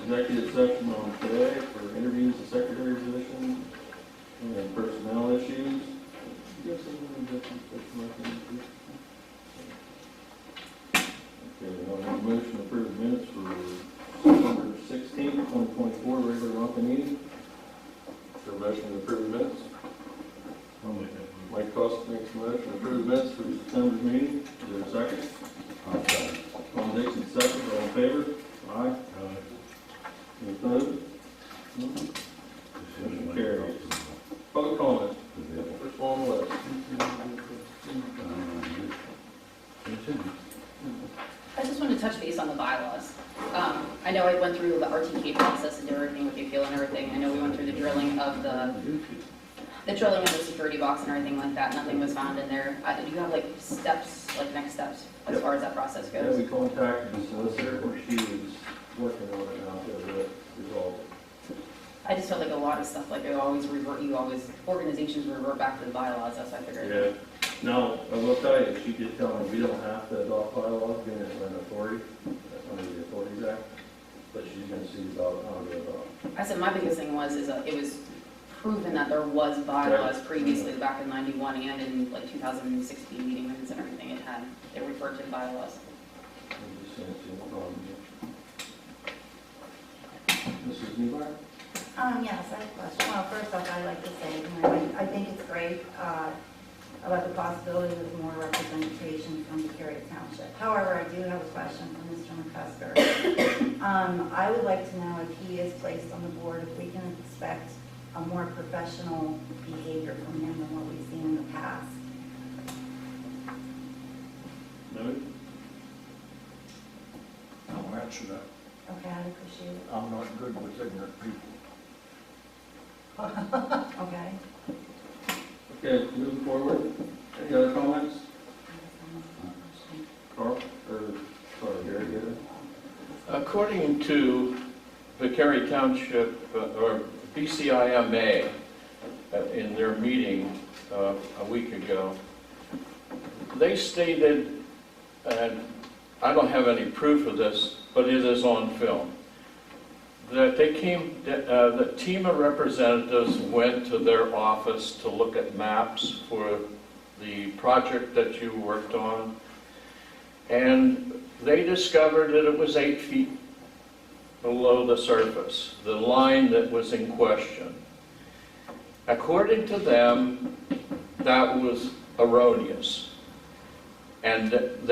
executive session on today for interviews of secretary positions and personnel issues. You have something in executive session like that? Okay, I'll make a motion to approve the minutes for September 16th, 2024, regular monthly meeting. Is there a motion to approve the minutes? I'll make that. Mike Cossick makes a motion to approve the minutes for September's meeting. Is there a second? I'll second. Dixon second, all in favor? Aye. Any opposed? Motion carries. Public comment. First one on the list. I just wanted to touch base on the bylaws. I know I went through the RTK process and did everything with the appeal and everything. I know we went through the drilling of the security box and everything like that. Nothing was found in there. Do you have like steps, like next steps, as far as that process Yeah, goes? we contacted the solicitor, she was working on it now to resolve it. I just felt like a lot of stuff, like organizations revert back to the bylaws. That's what I figured. Yeah. Now, I will tell you, she did tell me we don't have to adopt bylaws, being an authority, under the Authorities Act, but she's going to see about how to adopt. I said my biggest thing was it was proven that there was bylaws previously back in '91 and in like 2016 meeting minutes and everything. It referred to the bylaws. I'm just saying, see no problem here. Mrs. Niemeyer? Yes, I have a question. Well, first off, I'd like to say, I think it's great about the possibility of more representation from Beccaria Township. However, I do have a question for Mr. McCusker. I would like to know if he is placed on the board, if we can expect a more professional behavior from him than what we've seen in the past. No? I'll answer that. Okay, I'd appreciate it. I'm not good with ignorant people. Okay. Okay, moving forward. Any other comments? Carl? Or, sorry, Gary, get it? According to Beccaria Township, or BCIMA, in their meeting a week ago, they stated, and I don't have any proof of this, but it is on film, that that TIMA representatives went to their office to look at maps for the project that you worked on, and they discovered that it was 8 feet below the surface, the line that was in question. According to them, that was erroneous, and that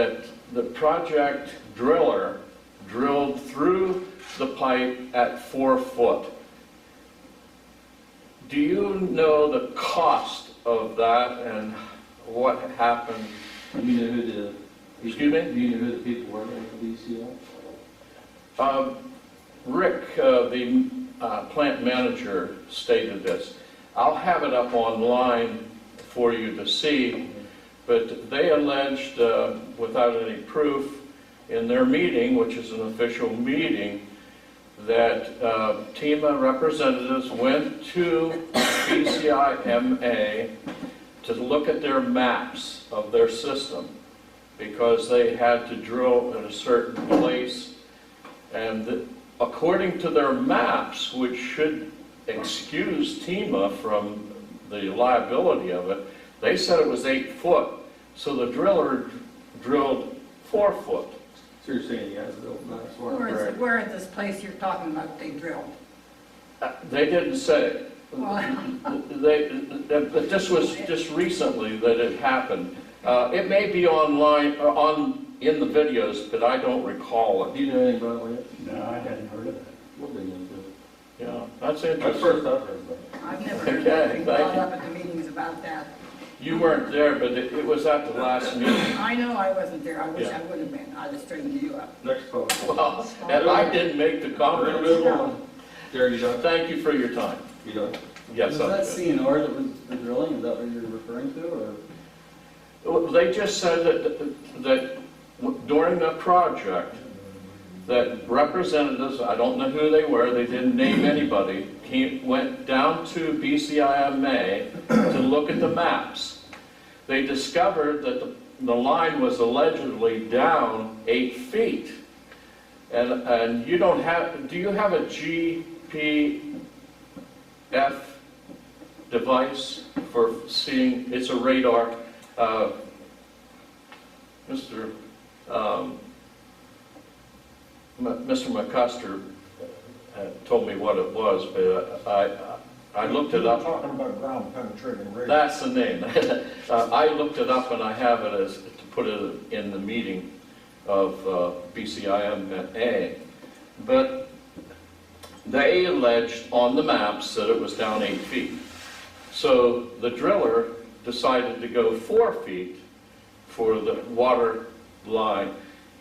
the project driller drilled through the pipe at 4 foot. Do you know the cost of that and what happened? Do you know who the... Excuse me? Do you know who the people working for BCI? Rick, the plant manager, stated this. I'll have it up online for you to see, but they alleged, without any proof, in their meeting, which is an official meeting, that TIMA representatives went to BCIMA to look at their maps of their system because they had to drill in a certain place, and according to their maps, which should excuse TIMA from the liability of it, they said it was 8 foot, so the driller drilled 4 foot. So you're saying you guys built maps? Where is this place you're talking about they drilled? They didn't say. Well, This was just recently that it happened. It may be online, in the videos, but I don't recall Do it. you know anything about it? No, I hadn't heard of that. We'll dig into it. Yeah, that's That's interesting. first I've heard about it. I've never heard Okay, anything thank brought you. up at the meetings about that. You weren't there, but it was at the last meeting. I know I wasn't there. I wish Yeah. I would have been. I'd have straightened you up. Next call. Well, and I didn't make the We're gonna comments. move on. Gary, you done? Thank you for your time. You done? Yes, Was I'm that good. CNR that was the drilling, is that what you're referring to, or? They just said that during the project, that representatives, I don't know who they were, they didn't name anybody, went down to BCIMA to look at the maps. They discovered that the line was allegedly down 8 feet. And you don't have, do you have a GPS device for seeing, it's a radar? Mr. McCusker told me what it was, but I looked it up. Talking about ground penetrating radar. That's the name. I looked it up and I have it as, to put it in the meeting of BCIMA, but they alleged on the maps that it was down 8 feet. So the driller decided to go 4 feet for the water line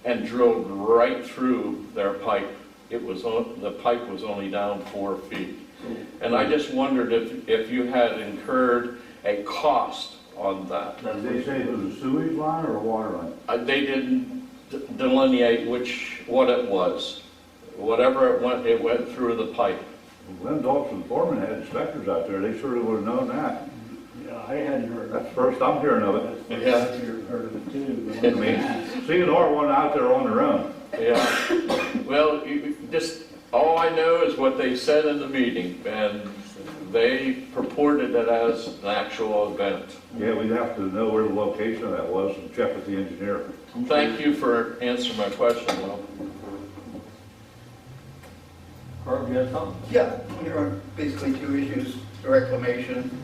and drilled right through their pipe. It was the pipe was only down 4 feet. And I just wondered if you had incurred a cost on that. Did they say it was a sewage line or a water line? They didn't delineate what it was. Whatever it went through the pipe. Glenn Dawson Foreman had inspectors out there, they sort of would have known that. Yeah, I hadn't heard That's the first I'm hearing of it. Yeah. I've heard of it too. I mean, CNR wasn't out there on their own. Yeah. Well, just, all I know is what they said in the meeting, and they purported it as an actual event. Yeah, we'd have to know where the location of that was and check with the engineer. Thank you for answering my question, Will. Carl, you have something? Yeah, there are basically two issues. The reclamation,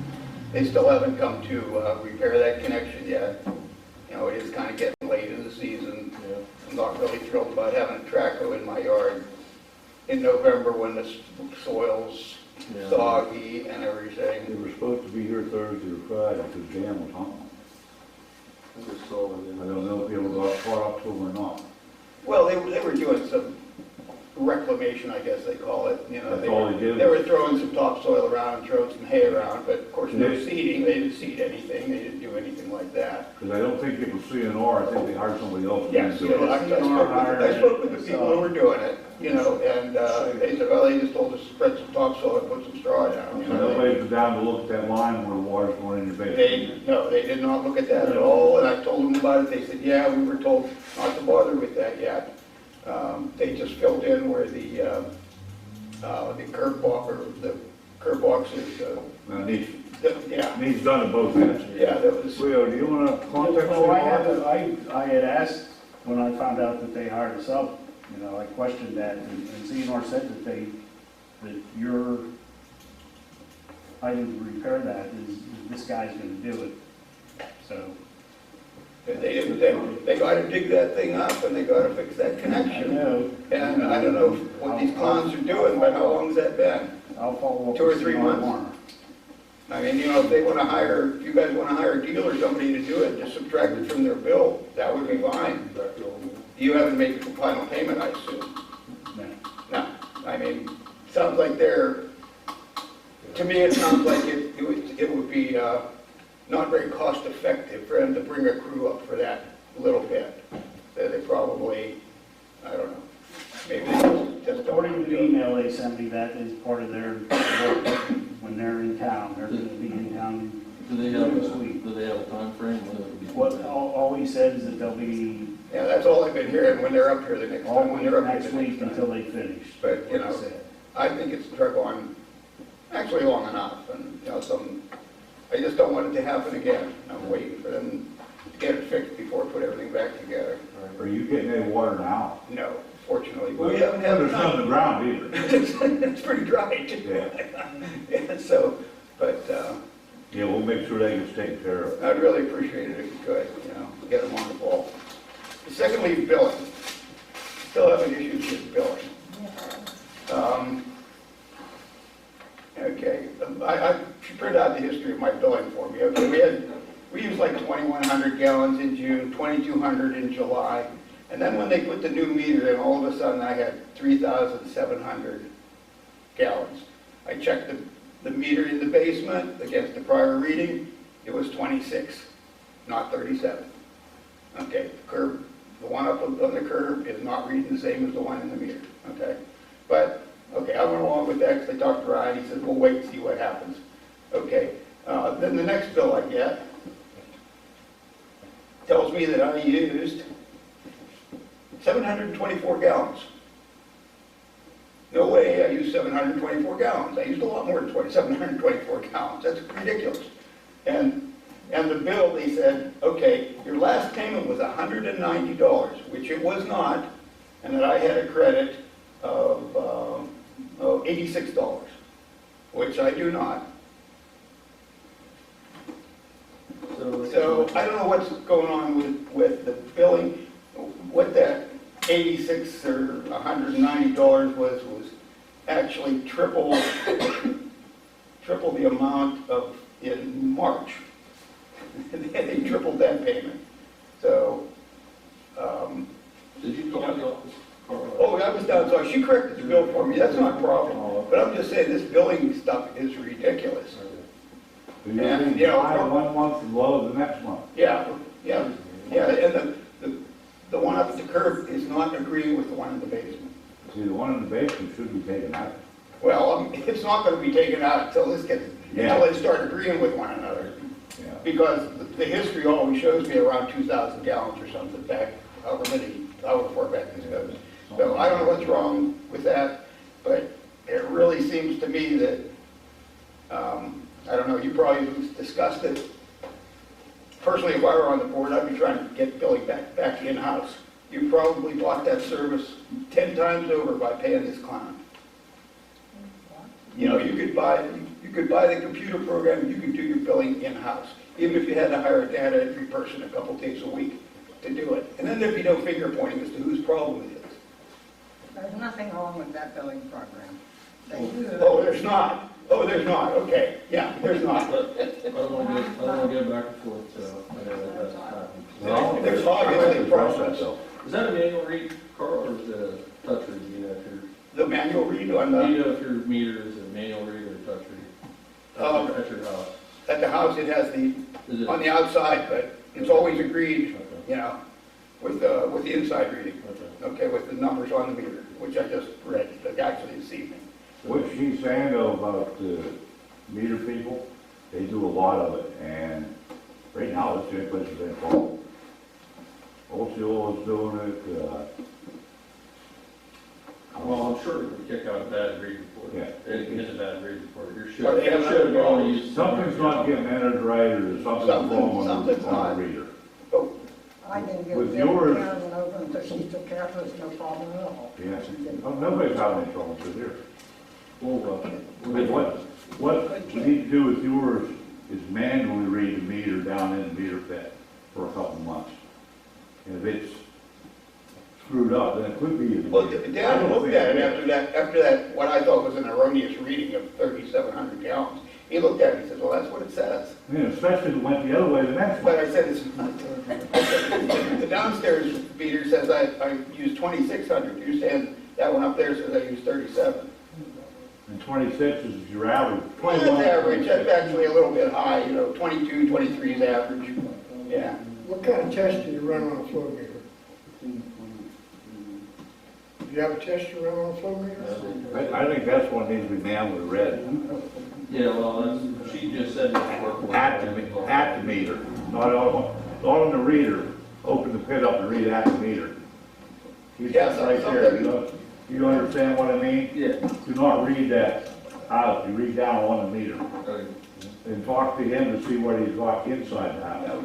they still haven't come to repair that connection yet. You know, it is kind of getting late in the season. I'm not really thrilled about having a trackhoe in my yard in November when the soil's soggy and They everything. were supposed to be here Thursday or Friday because Jan was home. I just saw it. I don't know if people got far up to them or not. Well, they were doing some reclamation, I guess they call it. You know, That's all they did? They were throwing some topsoil around and throwing some hay around, but of course no Yeah. seeding. They didn't seed anything. They didn't do anything like that. Because I don't think it was CNR, I think they hired somebody else. to Yes, do yeah, it. I spoke with the people who were doing it, you know, and they said, well, they just told us to spread some topsoil and put some straw down. You So know, nobody was down to look at that line where the water's going in your basement. no, they did not look at that at all, and I told them about it. They said, yeah, we were told not to bother with that yet. They just filled in where the curb box, or the curb box is, Now, needs yeah, done at both ends. yeah, that was, Leo, do you want to contact So CNR? I had asked when I found out that they hired us up, you know, I questioned that, and CNR said that your item to repair that is this guy's gonna do it. So, they gotta dig that thing up and they gotta fix that I connection. know. And I don't know what these clowns are doing, but how long's that been? I'll follow up 2 or with 3 CNR months. tomorrow. I mean, you know, if they want to hire, if you guys want to hire a deal or somebody to do it, just subtract it from their bill, that would be fine. You haven't made the final payment, I assume? No. No, I mean, sounds like they're, to me, it sounds like it would be not very cost effective for them to bring a crew up for that little bit. They probably, I don't know, maybe they just don't According want to to the do it. email they sent me, that is part of their work when they're in town. They're gonna be in town Do they have, this week. do they have a time frame when it will be? What, all he said is that they'll be Yeah, that's all I've been hearing when they're up here the next all time, when week they're up here next the week next until time. they finish. But, you what he know, said. I think it's drug on, actually long enough, and, you know, I just don't want it to happen again. I'm waiting for them to get it fixed before I put everything back together. Are you getting any water now? No, fortunately, but we haven't had There's none on time. the ground either. It's pretty dry, too. Yeah, so, but, Yeah, we'll make sure that gets taken care of. I'd really appreciate it if you could, you know, get them on the ball. Secondly, billing. Still having issues with billing. Okay, I printed out the history of my billing for me. Okay, we used like 2,100 gallons in June, 2,200 in July, and then when they put the new meter in, all of a sudden I had 3,700 gallons. I checked the meter in the basement against the prior reading, it was 26, not 37. Okay, the one up on the curb is not reading the same as the one in the meter, okay? But, okay, I went along with that because I talked to Ryan, he said, we'll wait and see what happens. Okay, then the next bill I get tells me that I used 724 gallons. 724 gallons. I used a lot more than 724 gallons. That's ridiculous. And the bill, they said, okay, your last payment was $190, which it was not, and that I had a credit of $86, which I do not. So I don't know what's going on with the billing. What that 86 or $190 was actually triple the amount of in March. They tripled that payment. So, Did you call the office? oh, I was down, so she corrected the bill for me. That's not a problem. But I'm just saying, this billing stuff is ridiculous. So you're And, being you know, high one month and low the next month. Yeah, and the one up at the curb is not agreeing with the one in the basement. See, the one in the basement should be taken out. Well, it's not gonna be taken out until this gets, until they start agreeing with one another. Yeah. Because the history always shows me around 2,000 gallons or something back, however far back this goes. So I don't know what's wrong with that, but it really seems to me that, I don't know, you probably discussed it. Personally, if I were on the board, I'd be trying to get billing back in-house. You probably bought that service 10 times over by paying this clown. You know, you could buy the computer program, you could do your billing in-house, even if you had to hire a data entry person a couple days a week to do it. And then there'd be no finger pointing as to whose problem it is. There's nothing wrong with that billing program. They do it. Oh, there's not. Oh, there's not. Okay, yeah, there's not. I don't want to get back and forth, so I know that's happening. Well, There's obviously a process. though. Is that a manual read, Carl, or is it a touch read? You know, if you're, The manual read on do the, you know if your meter is a manual read or a touch read? At your house? at the house, it has Is it? on the outside, but it's always agreed, Okay. you know, with the inside reading. Okay. Okay, with the numbers on the meter, which I just read, actually this evening. What she's saying though about the meter people, they do a lot of it, and right now it's the only place that's involved. Osceola's doing it, Well, I'm sure it would kick out a bad read report. Yeah. It is a bad read report. You Are should, they having should other only use. something's not getting entered right, or something's wrong Something's on not. the reader. Oh, I didn't get With it yours- down and over until she took care of it, there's no problem at all. Yeah, oh, nobody's having any trouble with here. Well, What we need to do with yours is manually read the meter down in the meter pit for a couple of months. And if it's screwed up, then it could be. well, Dan looked at it after that, what I thought was an erroneous reading of 3,700 gallons. He looked at it, he says, well, that's what it says. Yeah, especially if it went the other way the next But one. I said, the downstairs meter says I used 2,600. You're saying that one up there says I used 37. And 26 is your average. Well, that's average, that's actually a little bit high, you know, 22, 23 is average. Yeah. What kind of test do you run on a flow meter? Do you have a test you run on a flow meter? I think that's one needs to be manually read. yeah, well, that's, she just said it's work. At the meter, not on the reader. Open the pit up and read at the meter. He's Yeah, right there. You understand what I mean? Yeah. Do not read that out, you read down on the meter. Okay. And talk to him to see what he's got inside the house.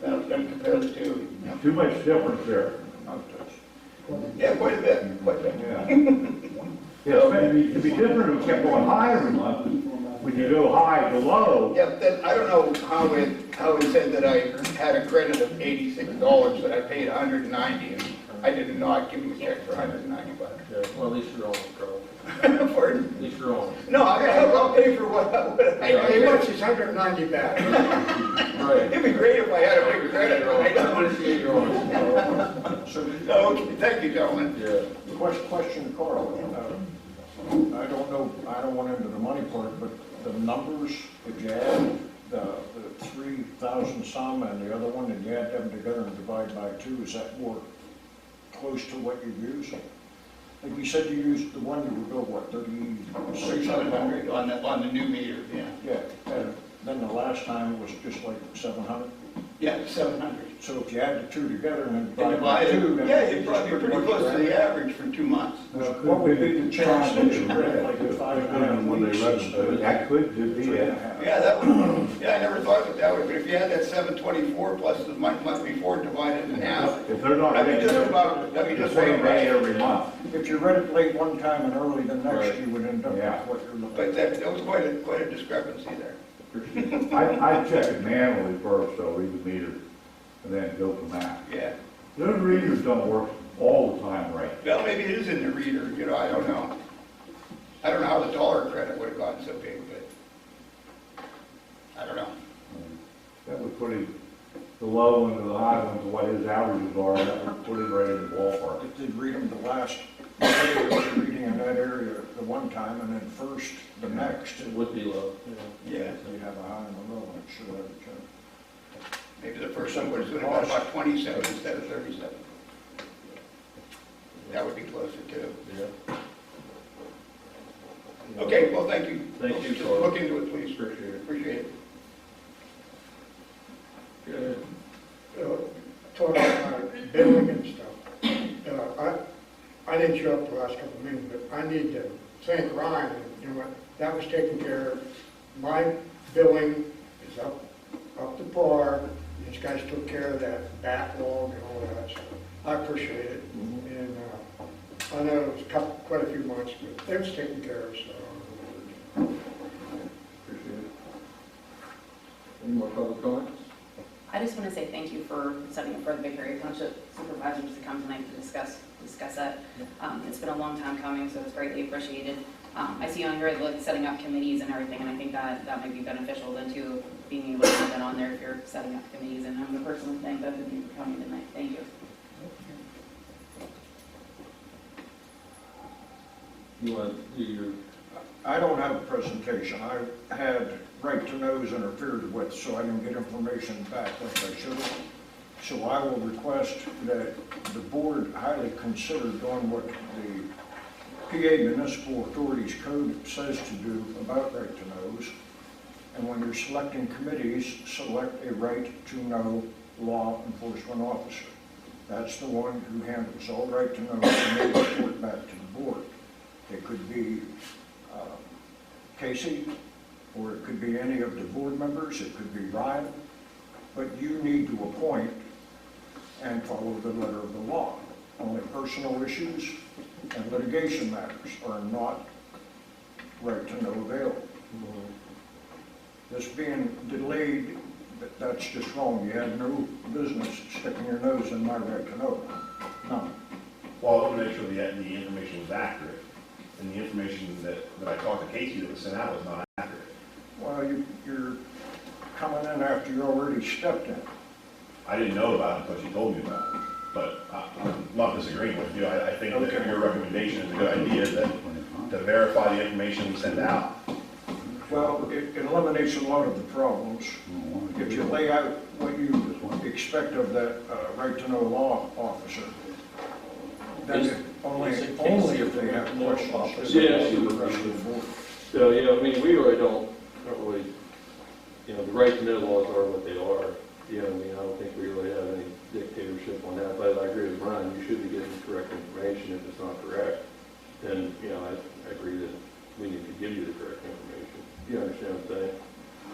Now we can compare the two. Too much difference there. Yeah, quite a bit. Yeah. Yeah, it'd be different if we kept going high every month. When you go high to low, Yeah, then I don't know how it said that I had a credit of $86, that I paid $190, and I did not give him a check for $190. Yeah, well, at least you're on, Carl. Pardon? At least you're on. No, I'll pay for what I He wants his 190 back. Right. It'd be great if I had a big credit, I right? appreciate your honesty. So, Okay, thank you, gentlemen. Yeah. question, Carl. I don't know, I don't want into the money part, but the numbers, if you add the 3,000 some and the other one, and you add them together and divide by 2, is that more close to what you use? Like you said, you used the one you were billed, what, 3,600? On the new meter, yeah. Yeah, and then the last time it was just like 700? Yeah, 700. So if you add the two together and And then divide by divide 2, it, then yeah, it's you're probably pretty much close to better. the average for 2 months. What would be the chance that you read like a 5.5 When they weeks register, instead that of could just be it. 3.5? Yeah, that would, yeah, I never thought of it that way, but if you had that 724 plus the month before divided in half, If they're not that'd be ready, just about, that'd be the just same about day right. every month. If you read it late one time and early the next, Right. you would end up with Yeah. what you're looking But at. that was quite a discrepancy there. I check it manually first, though, read the meter, and then go from that. Yeah. Those readers don't work all the time right. Well, maybe it is in the reader, you know, I don't know. I don't know how the dollar credit would have gotten so big, but I don't know. That would put him, the low one to the high one to what his averages are, that would put him right in the ballpark. It did read them the last, reading in that area the one time and then first the next. It would be low. Yeah. You'd have a high and a low, and it should have a check. Maybe the first one would have been about 27 instead of 37. That would be closer too. Yeah. Okay, well, thank you. Thank you, Just Carl. look into it, please. Appreciate it. Appreciate it. Good. Talking about billing and stuff. I didn't show up the last couple of meetings, but I need to thank Ryan, you know what, that was taken care of. My billing is up to par. These guys took care of that backlog and all that, so I appreciate it. And I know it was quite a few months, but it was taken care of, so. Appreciate it. Any more public comments? I just want to say thank you for setting up for the Beccaria Township supervisors to come tonight to discuss that. It's been a long time coming, so it's greatly appreciated. I see on here like setting up committees and everything, and I think that might be beneficial then too, being able to have that on there if you're setting up committees. And I'm going to personally thank both of you for coming tonight. Thank you. You want to do your, I don't have a presentation. I had right to knows interfered with, so I didn't get information back like I should have. So I will request that the board highly consider doing what the PA Municipal Authorities Code says to do about right to knows. And when you're selecting committees, select a right to know law enforcement officer. That's the one who handles all right to know and they report back to the board. It could be Casey, or it could be any of the board members, it could be Ryan, but you need to appoint and follow the letter of the law. Only personal issues and litigation matters are not right to know available. This being delayed, that's just wrong. You have no business sticking your nose in my right to know. None. Well, I want to make sure the information was accurate, and the information that I talked to Casey that was sent out was not accurate. Well, you're coming in after you already stepped in. I didn't know about it until she told me about it, but I'm not disagreeing with you. I think that your recommendation is a good idea, that to verify the information we send out. Well, it eliminates a lot of the problems. If you lay out what you expect of that right to know law officer, then only if they have questions. Yeah. So, yeah, I mean, we really don't really, the right to know laws are what they are. I mean, I don't think we really have any dictatorship on that, but I agree with Brian, you should be getting the correct information. If it's not correct, then, I agree that we need to give you the correct information. You understand what I'm saying?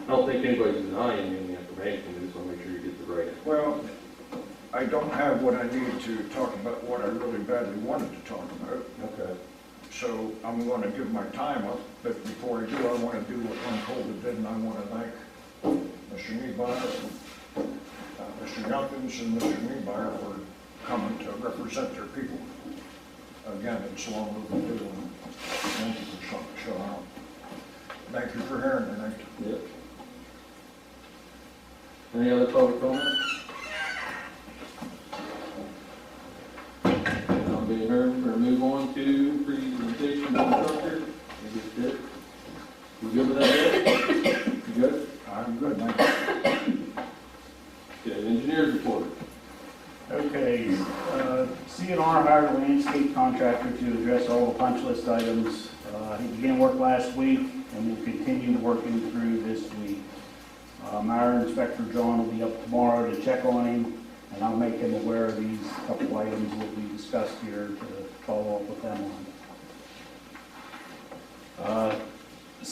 I don't think anybody's denying you the information, we just want to make sure you get the right information. well, I don't have what I need to talk about what I really badly wanted to talk about. Okay. So I'm going to give my time up, but before I do, I want to do what Lynn Colby did, and I want to thank Mr. Niemeyer, Mr. Youngkins, and Mr. Niemeyer for coming to represent their people. Again, it's long overdue, and thank you for showing up. Thank you for hearing tonight. Yep. Any other public comments? Not being heard, we're going to move on to presentation of the structure. You good with that? You good? I'm good, thank you. Okay, engineer's report. Okay, CNR hired a landscape contractor to address all the punch list items. He began work last week and will continue working through this week. Our inspector John will be up tomorrow to check on him, and I'll make him aware of these couple items that we discussed here to follow up with them on.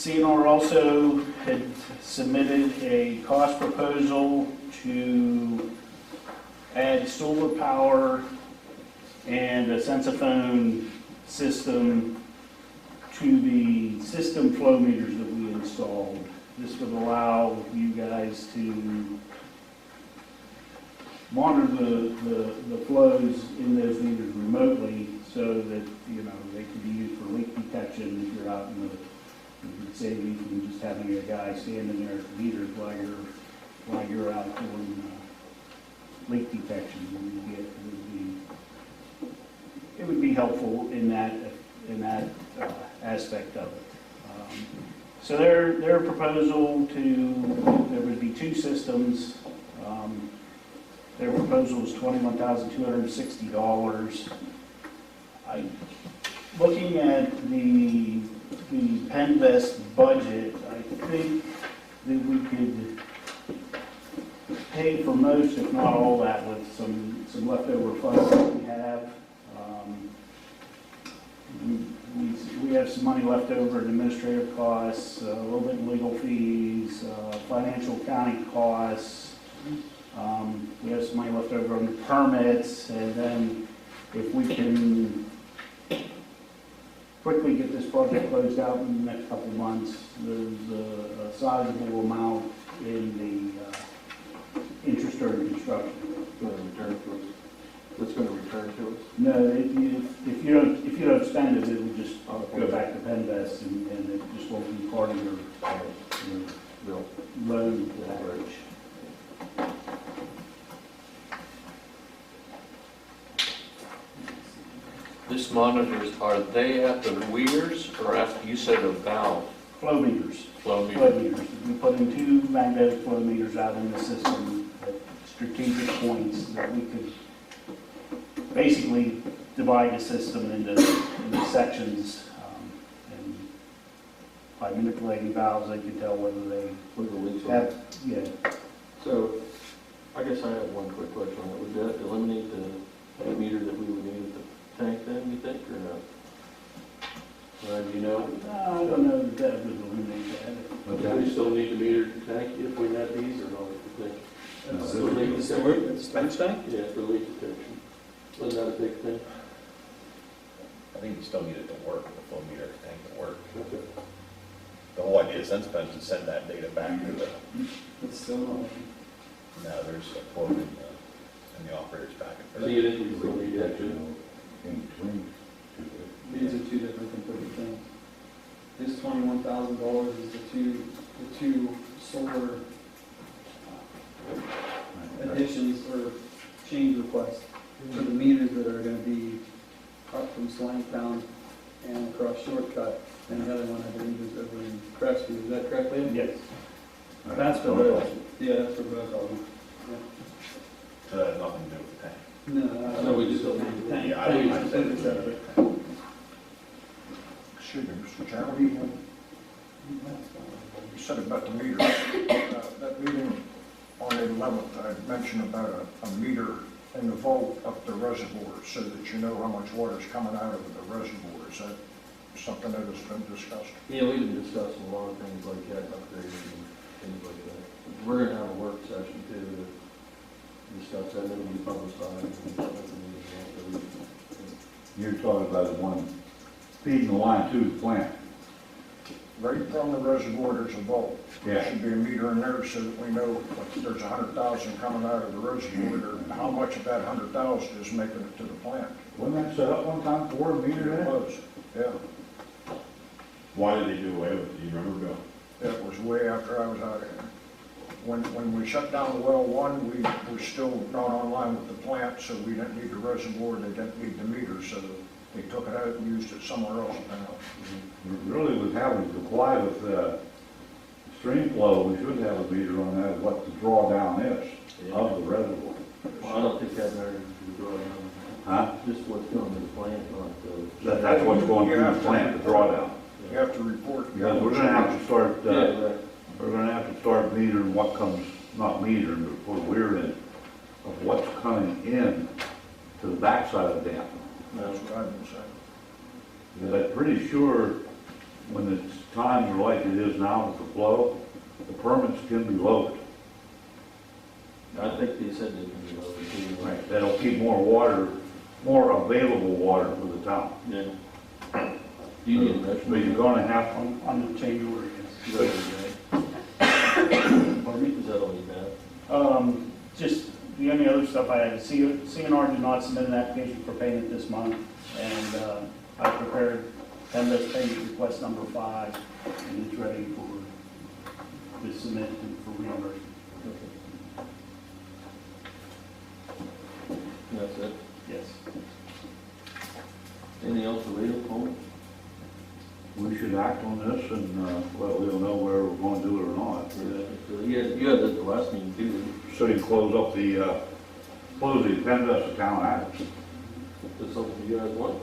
CNR also had submitted a cost proposal to add solar power and a sensophone system to the system flow meters that we installed. This would allow you guys to monitor the flows in those meters remotely so that, you know, they can be used for leak detection if you're out in the, you could save you from just having a guy standing there at the meters while you're out doing leak detection. It would be helpful in that aspect of it. So their proposal there would be two systems. Their proposal was $21,260. Looking at the Penvest budget, I think that we could pay for most, if not all that, with some leftover funds that we have. We have some money left over in administrative costs, a little bit in legal fees, financial accounting costs. We have some money left over on the permits, and then if we can quickly get this project closed out in the next couple of months, there's a sizable amount in the interest during construction. That's going to return to us? No, if you don't spend it, it will just go back to Penvest, and it just won't be part of your loan average. This monitors, are they at the weirs or after, you said a valve? Flow meters. Flow meter. Flow meters. We put in two magnetic flow meters out in the system at strategic points that we could basically divide the system into sections. And by manipulating valves, they can tell whether they have, yeah. So, I guess I have one quick question on that. Would that eliminate the meter that we would need at the tank then, you think, or not? Do you know? I don't know that that would eliminate that. Do we still need the meter at the tank if we have these or not, you think? For leak detection? tank? Yeah, for leak detection. Wasn't that a big thing? I think you still need it to work, the flow meter tank to work. The whole idea of SensePen is to send that data back to the, It's still not. now there's a quote in the operator's packet for So that. you think we still need that too? In between. These are two different completely things. This $21,000 is the two solar additions or change requests for the meters that are going to be up from Slanktown and across Shortcut, and the other one I believe is over in Crestview. Is that correct, Liam? Yes. That's for both. Yeah, that's for both of them. So that has nothing to do with the tank. No, So we just don't need the tank. Yeah, I Completely separate. Excuse me, Mr. Chairman, you said about the meters. That meeting on the 11th, I had mentioned about a meter in the vault up the reservoir so that you know how much water is coming out of the reservoir. Is that something that has been discussed? Yeah, we've been discussing a lot of things like that, upgrades and things like that. We're gonna have a work session too to discuss that, it'll be publicized and stuff like that. You're talking about the one feeding the line to the plant. Right from the reservoir, there's a vault. There Yeah. should be a meter in there so that we know if there's 100,000 coming out of the reservoir, or how much of that 100,000 is making it to the plant. Wasn't that set up one time for a meter It in? was, yeah. Why did they do away with it? Do you remember, Bill? That was way after I was out of here. When we shut down well one, we were still not online with the plant, so we didn't need the reservoir, they didn't need the meter, so they took it out and used it somewhere else now. Really was having to comply with stream flow, we should have a meter on that, what the drawdown is of the reservoir. Well, I don't think that matters to the drawdown. Huh? Just what's going to the plant, not the. That's what's going through the plant, the drawdown. You have to report. Because we're gonna have to start, Yeah, right. we're gonna have to start metering what comes, not metering, but put a weir in of what's coming in to the backside of the dam. That's what I've been saying. Because I'm pretty sure when it's times like it is now with the flow, the permits can be lowered. I think they said they can do it. Right. That'll keep more water, more available water for the town. Yeah. Do you need a motion? But you're gonna have, On the change order, Is that all you got? Pardon me? Is that all you got? Just the only other stuff I had, CNR did not submit an application for payment this month, and I prepared MS payment request number 5, and it's ready for the submit and for reimbursement. That's it. Yes. Anything else for legal, Paul? we should act on this and, well, we'll know whether we're gonna do it or not. You had this the last meeting too. So you close up the, close the PennDOT account out. Is this something you guys want?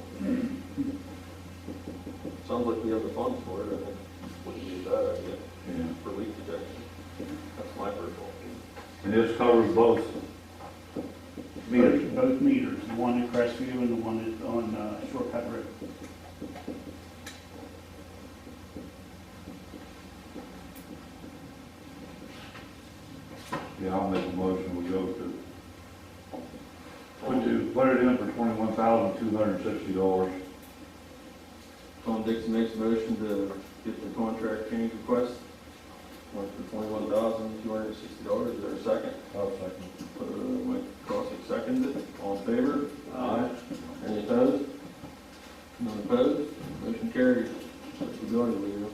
Sounds like we have the funds for it, I think. Wouldn't be a bad idea Yeah. for leak detection. That's my personal opinion. And this covers both meters. Both meters, the one at Crestview and the one at, on Shortcut Road. Yeah, I'll make a motion, we go to, put it in for $21,260. Tom Dixon makes a motion to get the contract change request. Went for $21,260. Is there a second? I'll second. Mike Cossick seconds it. All in favor? Aye. Any opposed? None opposed? Motion carries. Let's go to Leo.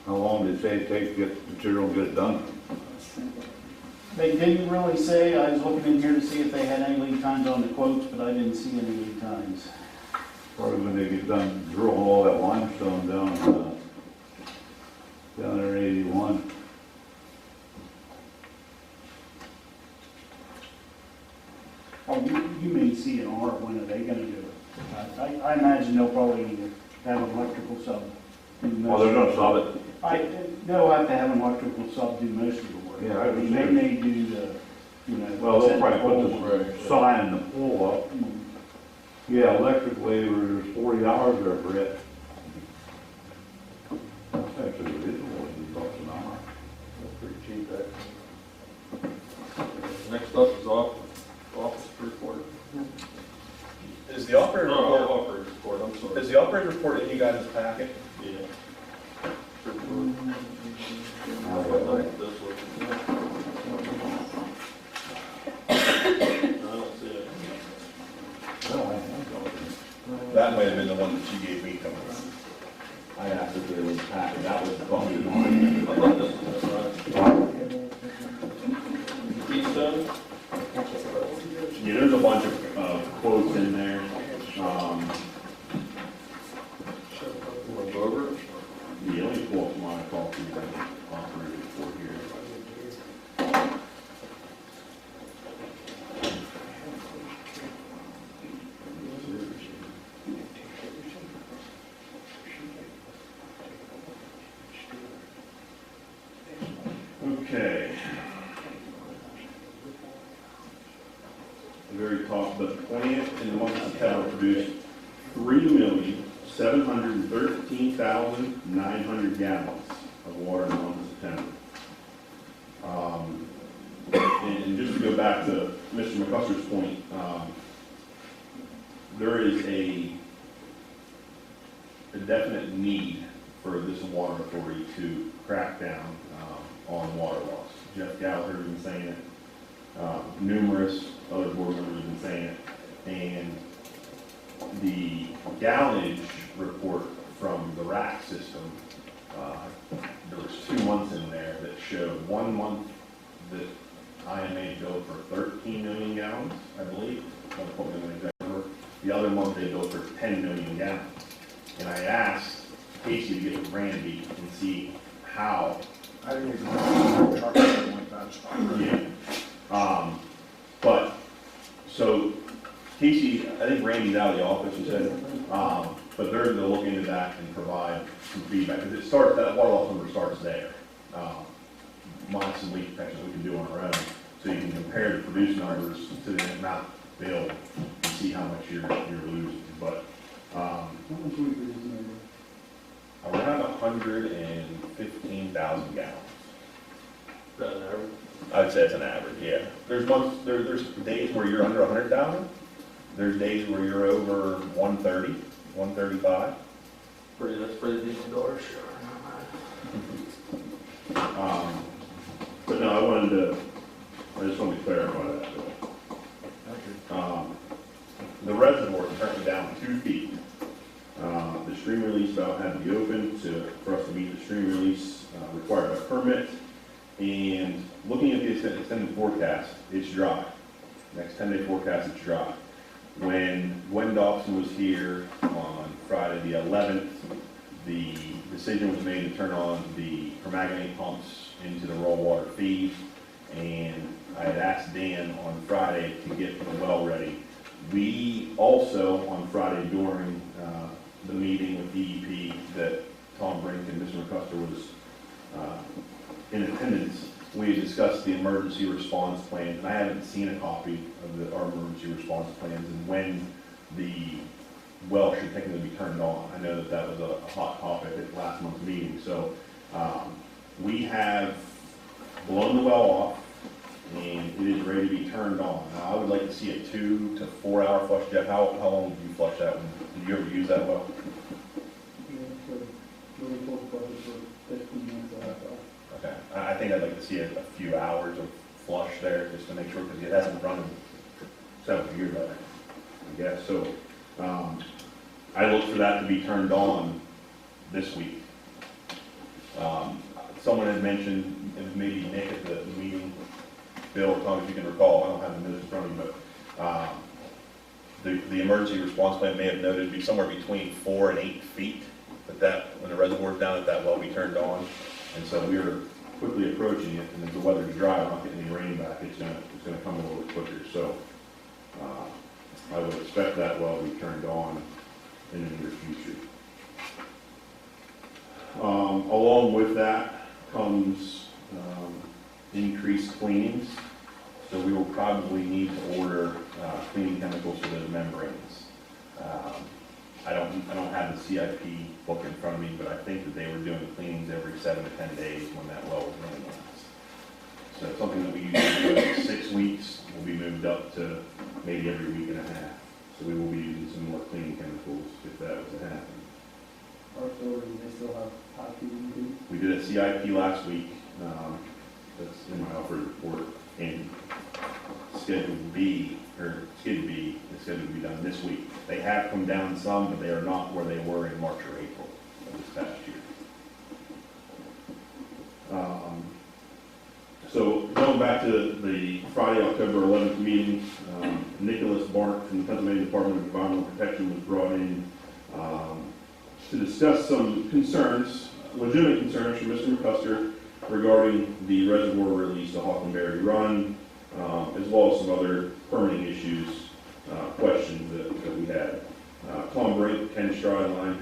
How long did it say it takes to get material and get it done? They didn't really say, I was looking in here to see if they had any lead times on the quotes, but I didn't see any lead times. Probably when they get done drilling all that limestone down there in 81. Oh, you may see an R, when are they gonna do it? I imagine they'll probably have an electrical sub. do most Well, they're of gonna it. sub it. They'll have to have an electrical sub do most of the work. Yeah, I mean, they understand. may do the, you know. Well, they'll set probably pole put work. the sign in the pole up. Yeah, electric labor is 40 hours there for it. That's actually reasonable, $80 an hour. That's pretty cheap, actually. Next up is office report. Is the operator report, Operator's report, I'm sorry. is the operator report in you guys' packet? Yeah. I don't see it. That might have been the one that you gave me coming. I asked if there was a packet, that was probably mine. I thought this was right. Keystone? Yeah, there's a bunch of quotes in there. Want to go over it? Yeah, let me pull up my copy of the operating report here. Okay. The very top, the 20th in the month of September produced 3,713,900 gallons of water in the month of September. And just to go back to Mr. McCuster's point, there is a definite need for this water authority to crack down on water loss. Jeff Gallaher has been saying it. Numerous other board members have been saying it. And the gallonage report from the rack system, there was 2 months in there that showed 1 month that IMA billed for 13 million gallons, I believe. Don't quote me on the exact number. The other month they billed for 10 million gallons. And I asked Casey to get with Randy and see how. I didn't even know truck or something like that. Yeah. But, so Casey, I think Randy's out of the office, he said, but they're going to look into that and provide some feedback, because it starts, that water loss number starts there. Minus some leak detection we can do on our own, so you can compare the produced numbers to the amount billed and see how much you're losing, but, How much we produce in a year? around 115,000 gallons. Is that an average? I'd say it's an average, yeah. There's months, there's days where you're under 100,000. There's days where you're over 130, 135. That's pretty decent dollars. But no, I just wanted to clarify that. The reservoir is currently down 2 feet. The stream release valve had to be opened for us to meet the stream release required by permit. And looking at the extended forecast, it's dry. Next 10-day forecast, it's dry. When Gwen Dobson was here on Friday the 11th, the decision was made to turn on the permanganate pumps into the raw water feed. And I had asked Dan on Friday to get the well ready. We also, on Friday during the meeting with DEP that Tom Brink and Mr. McCusker was in attendance, we had discussed the emergency response plan, and I haven't seen a copy of our emergency response plans and when the well should technically be turned on. I know that that was a hot topic at last month's meeting. So we have blown the well off, and it is ready to be turned on. Now, I would like to see a 2 to 4 hour flush. Jeff, how long did you flush that one? Did you ever use that well? Okay, I think I'd like to see a few hours of flush there just to make sure, because it hasn't run in several years, I guess. So I look for that to be turned on this week. Someone had mentioned, it was maybe Nick at the meeting, Bill or Tom, if you can recall, I don't have the minutes in front of me, but the emergency response plan may have noted be somewhere between 4 and 8 feet, that when the reservoir's down, that well be turned on. And so we were quickly approaching it, and if the weather's dry, we're not getting any rain back, it's gonna come a little bit quicker. So I would expect that well to be turned on in the near future. Along with that comes increased cleanings. So we will probably need to order cleaning chemicals for those membranes. I don't have the CIP book in front of me, but I think that they were doing cleanings every 7 to 10 days when that well was running last. So it's something that we usually do every 6 weeks will be moved up to maybe every week and a half. So we will be using some more cleaning chemicals if that was to happen. They still have hot heating. We did a CIP last week. That's in my offered report. And Schedule B is scheduled to be done this week. They have come down some, but they are not where they were in March or April of this past year. So going back to the Friday, October 11th meeting, Nicholas Bark from the Pennsylvania Department of Environmental Protection was brought in to discuss some concerns, legitimate concerns from Mr. McCusker regarding the reservoir release to Hawkenberry Run, as well as some other permitting issues, questions that we had. Tom Brink, Ken Stradline,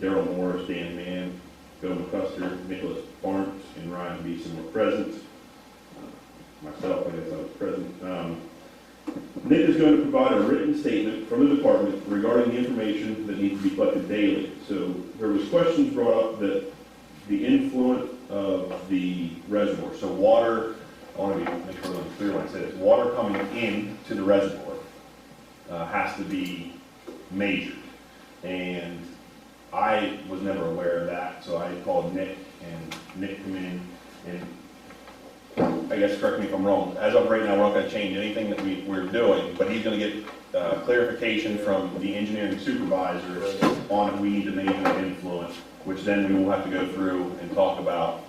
Daryl Morris, Dan Mann, Bill McCusker, Nicholas Barnes, and Ryan Beeson were present. Myself, I guess I was present. Nick is going to provide a written statement from the department regarding the information that needs to be collected daily. So there was questions brought up that the influence of the reservoir. So water, I want to make sure I'm clear when I say this, water coming in to the reservoir has to be measured. And I was never aware of that, so I called Nick, and Nick came in, and I guess correct me if I'm wrong, as of right now, we're not going to change anything that we're doing, but he's going to get clarification from the engineering supervisor on if we need to measure the influence, which then we will have to go through and talk about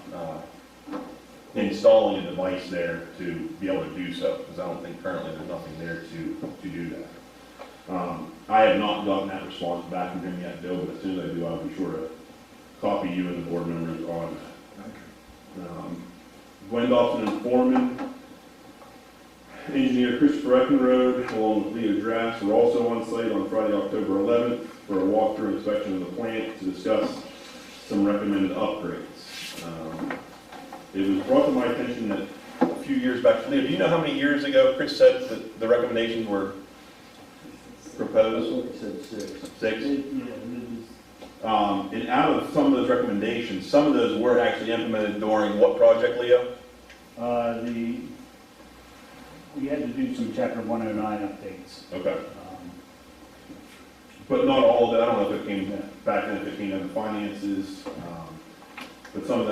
installing a device there to be able to do so, because I don't think currently there's nothing there to do that. I have not gotten that response back from him yet, Bill, but as soon as I do, I'll be sure to copy you and the board members on that. Gwen Dobson and Foreman, Engineer Christopher Eckenrode, along with Leo Drass, were also on site on Friday, October 11th for a walkthrough inspection of the plant to discuss some recommended upgrades. It was brought to my attention that a few years back, Leo, do you know how many years ago Chris said that the recommendations were proposed? It said 6. 6? Yeah, it was And out of some of those recommendations, some of those were actually implemented during what project, Leo? We had to do some chapter 109 updates. Okay. But not all of it, I don't know if it came back then, if it came under finances, but some of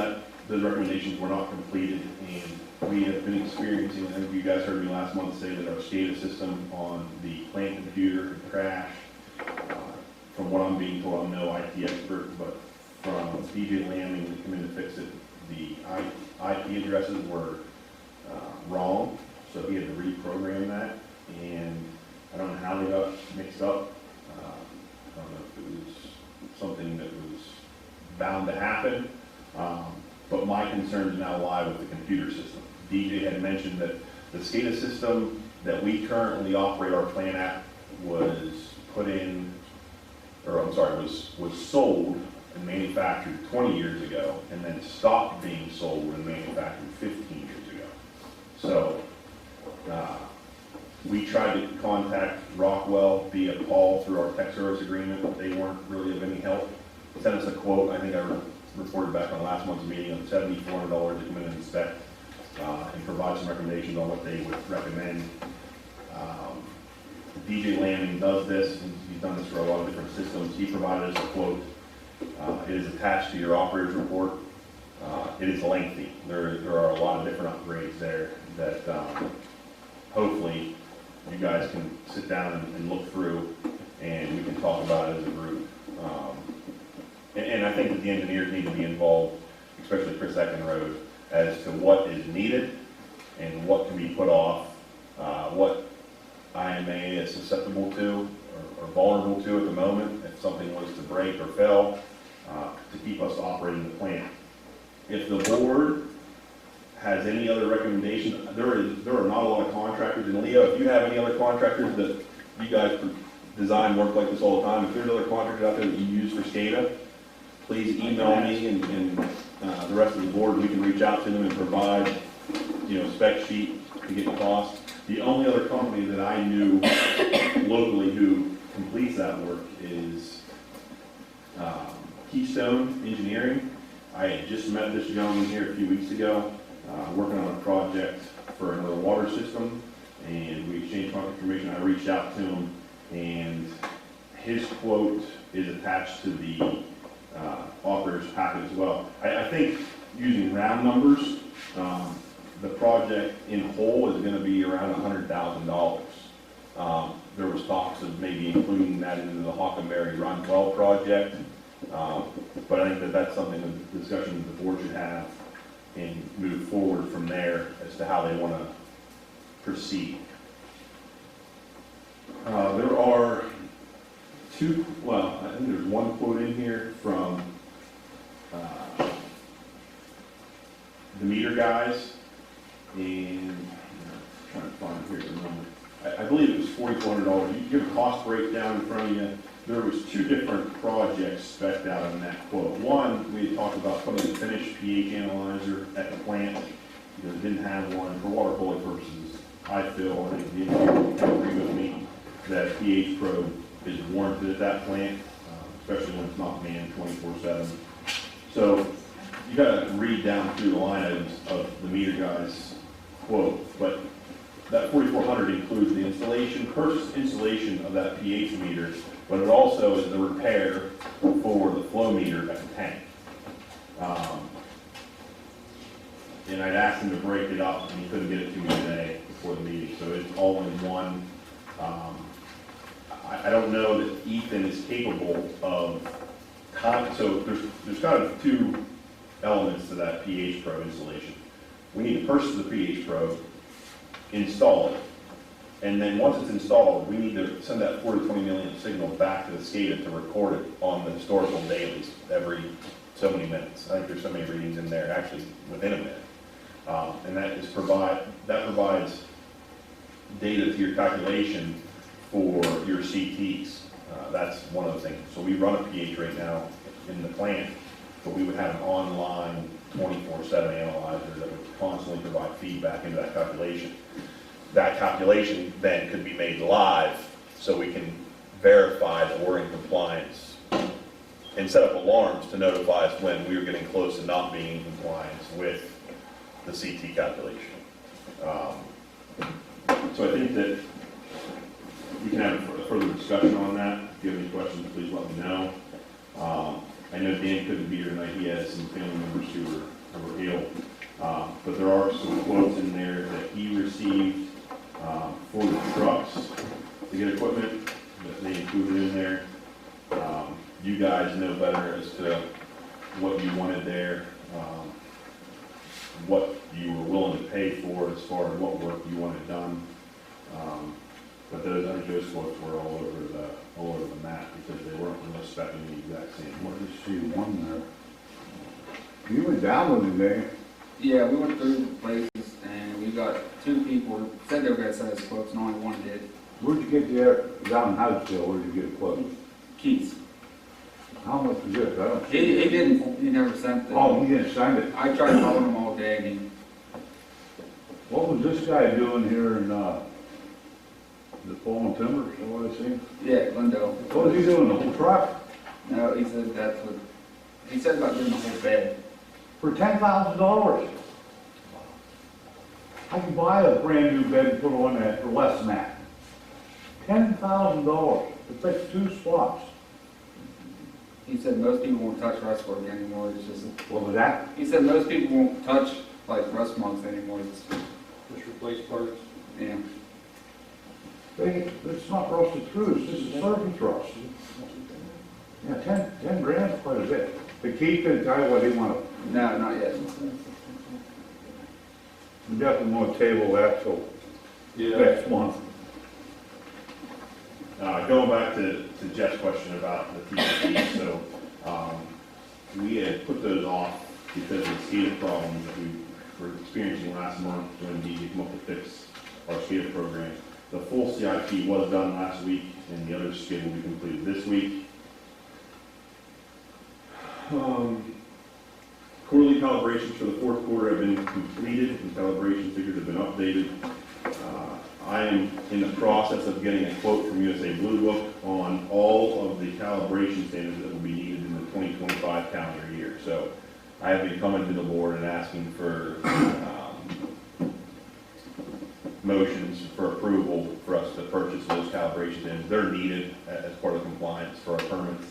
those recommendations were not completed, and we have been experiencing, I think you guys heard me last month say that our SCADA system on the plant computer had crashed. From what I'm being told, I'm no IT expert, but from DJ Lamming that came in to fix it, the IP addresses were wrong, so he had to reprogram that, and I don't know how they got mixed up. I don't know if it was something that was bound to happen, but my concerns now lie with the computer system. DJ had mentioned that the SCADA system that we currently operate our plant at was put in, or I'm sorry, was sold and manufactured 20 years ago, and then stopped being sold and manufactured 15 years ago. So we tried to contact Rockwell via Paul through our tech service agreement, but they weren't really of any help. Sent us a quote, I think I reported back on last month's meeting, of $7,400 to come in and inspect and provide some recommendations on what they would recommend. DJ Lamming does this, and he's done this for a lot of different systems. He provided us a quote. It is attached to your operator's report. It is lengthy. There are a lot of different upgrades there that hopefully you guys can sit down and look through, and we can talk about it as a group. And I think that the engineers need to be involved, especially Chris Eckenroad, as to what is needed and what can be put off, what IMA is susceptible to or vulnerable to at the moment if something was to break or fail, to keep us operating the plant. If the board has any other recommendation, there are not a lot of contractors, and Leo, if you have any other contractors that you guys design work like this all the time, if there's other contractors out there that you use for SCADA, please email me and the rest of the board. We can reach out to them and provide, spec sheet to get the cost. The only other company that I knew locally who completes that work is Keystone Engineering. I had just met this gentleman here a few weeks ago, working on a project for another water system, and we exchanged contact information. I reached out to him, and his quote is attached to the author's packet as well. I think using round numbers, the project in whole is going to be around $100,000. There was talks of maybe including that into the Hockenberry Run 12 project, but I think that that's something that the discussion that the board should have and move forward from there as to how they want to proceed. There are I think there's one quote in here from the meter guys, and I'm trying to find it here at the moment. I believe it was $4,400. You give a cost breakdown in front of you. There was two different projects spec'd out in that quote. One, we had talked about putting a finished pH analyzer at the plant because it didn't have one for water quality purposes. I feel, I think the engineer can agree with me, that pH probe is warranted at that plant, especially when it's not manned 24/7. So you got to read down through the line items of the meter guy's quote, but that $4,400 includes the purchase installation of that pH meter, but it also is the repair for the flow meter at the tank. And I'd asked him to break it up, and he couldn't get it to me today before the meeting, so it's all in one. I don't know that Ethan is capable of, so there's kind of two elements to that pH probe installation. We need to purchase the pH probe, install it, and then once it's installed, we need to send that 4 to 20 million signal back to the SCADA to record it on the historical dailies every so many minutes. I think there's so many readings in there, actually within a minute. And that provides data to your calculation for your CTs. That's one of the things. So we run a pH right now in the plant, but we would have an online 24/7 analyzer that would constantly provide feedback into that calculation. That calculation then could be made live so we can verify that we're in compliance and set up alarms to notify us when we were getting close to not being in compliance with the CT calculation. So I think that we can have a further discussion on that. If you have any questions, please let me know. I know Dan couldn't be here tonight. He has some family members who were ill. But there are some quotes in there that he received for the trucks to get equipment that they included in there. You guys know better as to what you wanted there, what you were willing to pay for as far as what work you wanted done. But those quotes were all over the map because they weren't really specing the exact same. What did you see one there? You went down with him there. Yeah, we went through places and we got 2 people who said they were going to send us quotes and only one did. Where'd you get there? Down in Hounsville, where'd you get a quote? Keys. How much was it? I don't. He didn't, he never sent it. Oh, he didn't send it. I tried calling him all day and he, What was this guy doing here in, the fallen timber, is that what I seen? yeah, Glendale. What was he doing, the whole truck? No, he said that's what, he said about doing the whole bed. For $10,000. I can buy a brand new bed and put on that for less than that. $10,000. It takes 2 spots. He said most people won't touch rust work anymore, it's just, What was that? he said most people won't touch like rust marks anymore, it's, Just replace parts. yeah. It's not rusted through, it's just a surface rust. Yeah, 10 grand's quite a bit. The key to tell you what he wanted. No, not yet. We definitely want to table that till Yeah. next month. Going back to Jeff's question about the TCP, so we had put those off because of the SCADA problems that we were experiencing last month when we came up to fix our SCADA program. The full CIP was done last week, and the other SCADA will be completed this week. Quarterly calibrations for the 4th quarter have been completed, and calibration figures have been updated. I am in the process of getting a quote from USA Blue Book on all of the calibration standards that will be needed in the 2025 calendar year. So I have been coming to the board and asking for motions for approval for us to purchase those calibration standards. They're needed as part of compliance for our permits.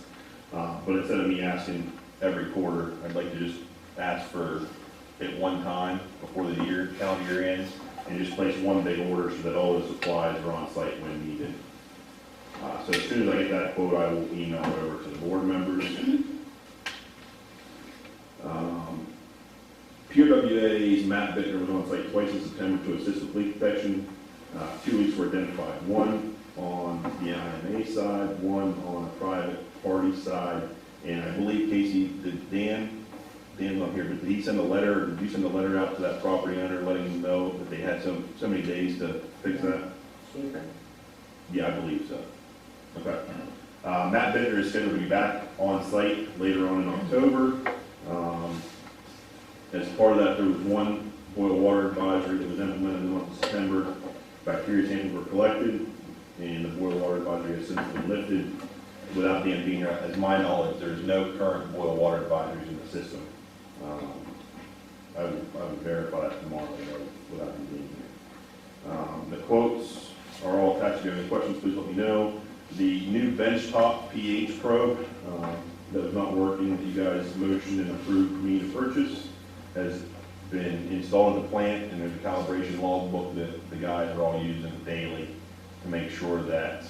But instead of me asking every quarter, I'd like to just ask for it one time before the calendar year ends, and just place one big order so that all the supplies are on site when needed. So as soon as I get that quote, I will email it over to the board members. PRWA's Matt Bittner was on site twice in September to assist with leak detection. 2 leaks were identified, one on the IMA side, one on a private party side, and I believe, Casey, Dan's not here, but did he send a letter, did you send a letter out to that property owner letting them know that they had so many days to fix that? Yeah, I believe so. Okay. Matt Bittner is scheduled to be back on site later on in October. As part of that, there was one boil water advisory that was implemented in the month of September. Bacteria samples were collected, and the boil water advisory has since been lifted. Without Dan being here, as my knowledge, there is no current boil water advisories in the system. I would verify that tomorrow without him being here. The quotes are all attached. If you have any questions, please let me know. The new benchtop pH probe that was not working, that you guys motioned and approved for me to purchase, has been installed in the plant, and there's a calibration logbook that the guys are all using daily to make sure that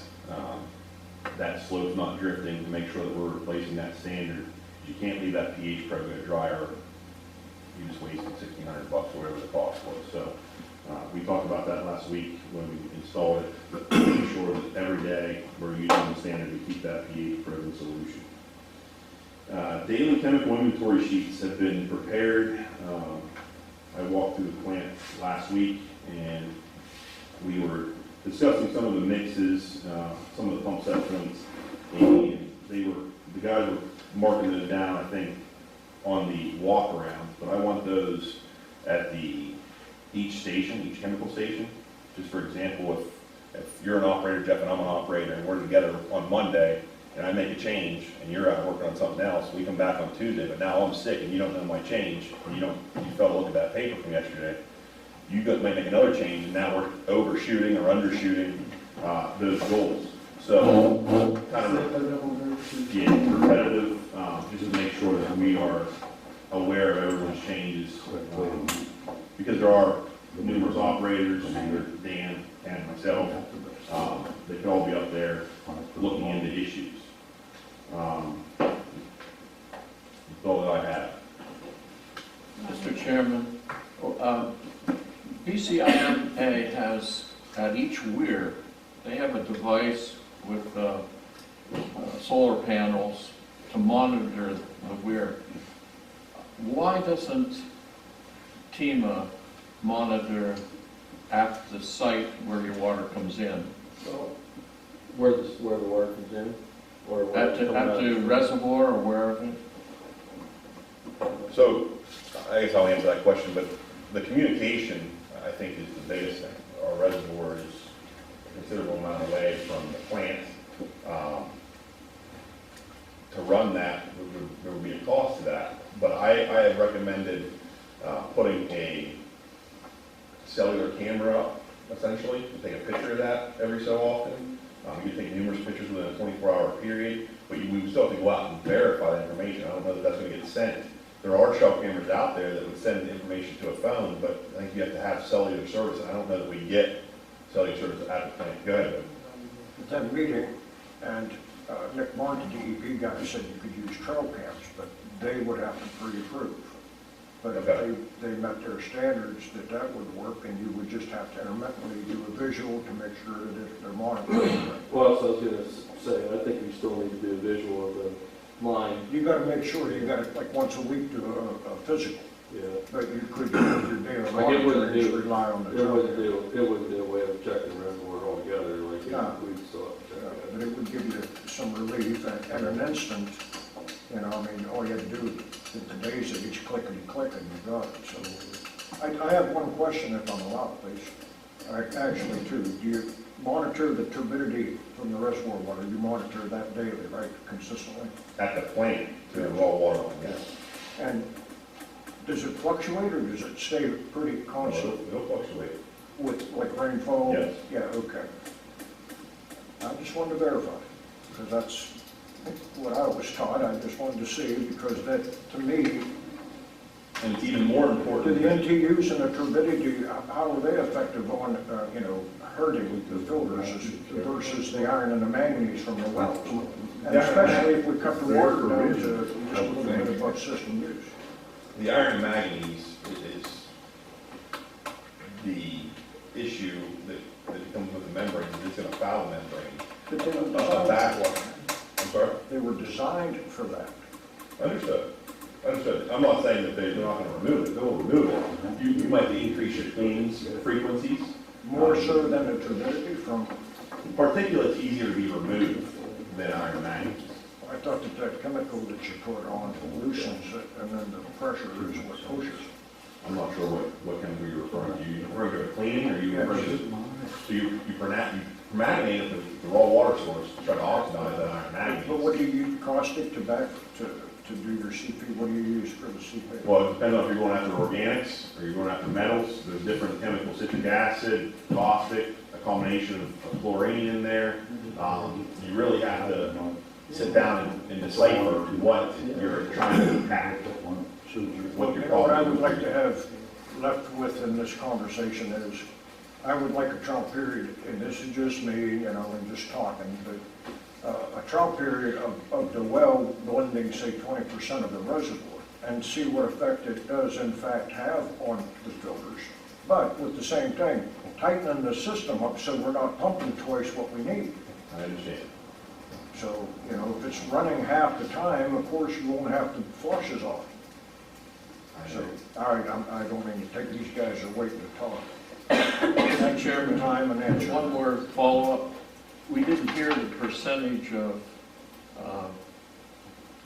that slope's not drifting, to make sure that we're replacing that standard. You can't leave that pH probe in a dryer. You just wasted $1,600 or whatever the cost was. So we talked about that last week when we installed it, to make sure that every day we're using the standard to keep that pH probe in solution. Daily chemical inventory sheets have been prepared. I walked through the plant last week, and we were discussing some of the mixes, some of the pump set points, and the guys were marking those down, I think, on the walk around, but I want those at each station, each chemical station. Just for example, if you're an operator, Jeff, and I'm an operator, and we're together on Monday, and I make a change, and you're out working on something else, we come back on Tuesday, but now I'm sick and you don't know my change, and you failed to look at that paper from yesterday, you might make another change, and now we're overshooting or undershooting, those goals. So, kind of, yeah, repetitive, just to make sure that we are aware of everyone's changes, because there are numerous operators, Dan and myself, they could all be up there looking into issues. That's all that I have. Mr. Chairman, BCIMA has, at each weir, they have a device with solar panels to monitor the weir. Why doesn't TIMA monitor at the site where your water comes in? Where the water comes in? Or where At it's coming out? the reservoir or wherever? So, I guess I'll answer that question, but the communication, I think, is the biggest thing. Our reservoir is a considerable amount away from the plant. To run that, there would be a cost to that, but I have recommended putting a cellular camera up, essentially, to take a picture of that every so often. You can take numerous pictures within a 24-hour period, but we would still have to go out and verify that information. I don't know that that's going to get sent. There are shell cameras out there that would send the information to a phone, but I think you have to have cellular service, and I don't know that we get cellular service at the plant. Go ahead. At that meeting, and Nick Martin, the DEP guy, said you could use trail cams, but they would have to pre-approve. But if they met their standards, that would work, and you would just have to intermittently do a visual to make sure that they're monitoring. Well, so I was gonna say, I think we still need to do a visual of the line. You gotta make sure you got it like once a week do a physical, Yeah. but you could do your daily Like it wouldn't monitoring, do, rely on the it trail wouldn't cam. do, it wouldn't do away with checking the reservoir altogether, like No. we'd still have to check it. But it would give you some relief, and at an instant, you know, I mean, all you had to do is the days of each clickety-click and you got it, so. I have one question if I'm allowed, please. Actually, two, do you monitor the turbidity from the reservoir water? You monitor that daily, right, consistently? At the plant, to the raw water line, yes. And does it fluctuate or does it stay pretty constant It'll fluctuate. with like rainfall? Yes. Yeah, okay. I just wanted to verify, because that's what I was taught. I just wanted to see, because that, to me, And it's even more do important. the NTUs and the turbidity, how are they effective on, you know, hurting the filters versus the iron and the manganese from the wells? And especially if we cut the water down to just a little bit above system use. The iron and manganese is the issue that comes with the membrane, it's going to foul the membrane. But they were A designed, backwater. I'm sorry? they were designed for that. Understood. Understood. I'm not saying that they're not going to remove it, they'll remove it. You might increase your cleans frequencies. More so than the turbidity from, Particulate's easier to be removed than iron and manganese. I thought that chemical that you put on loosens it, and then the pressure is what pushes. I'm not sure what chemical you're referring to. You referring to a cleaning, or you referring to, so you permanganate the raw water source, to try to oxidize that iron and manganese. But what do you use, caustic to do your CP? What do you use for the CP? Well, it depends on if you're going after organics, or you're going after metals. There's different chemicals, citric acid, caustic, a combination of chlorine in there. You really have to sit down and decipher what you're trying to impact, what you're You know, what I would calling. like to have left with in this conversation is, I would like a trial period, and this is just me, you know, and just talking, but a trial period of the well blending, say, 20% of the reservoir, and see what effect it does in fact have on the filters. But with the same thing, tightening the system up so we're not pumping twice what we need. I understand. So, you know, if it's running half the time, of course, you won't have the flushes off. So, all right, I don't mean to take these guys are waiting to talk. Thanks for your time and answer. One more follow-up. We didn't hear the percentage of,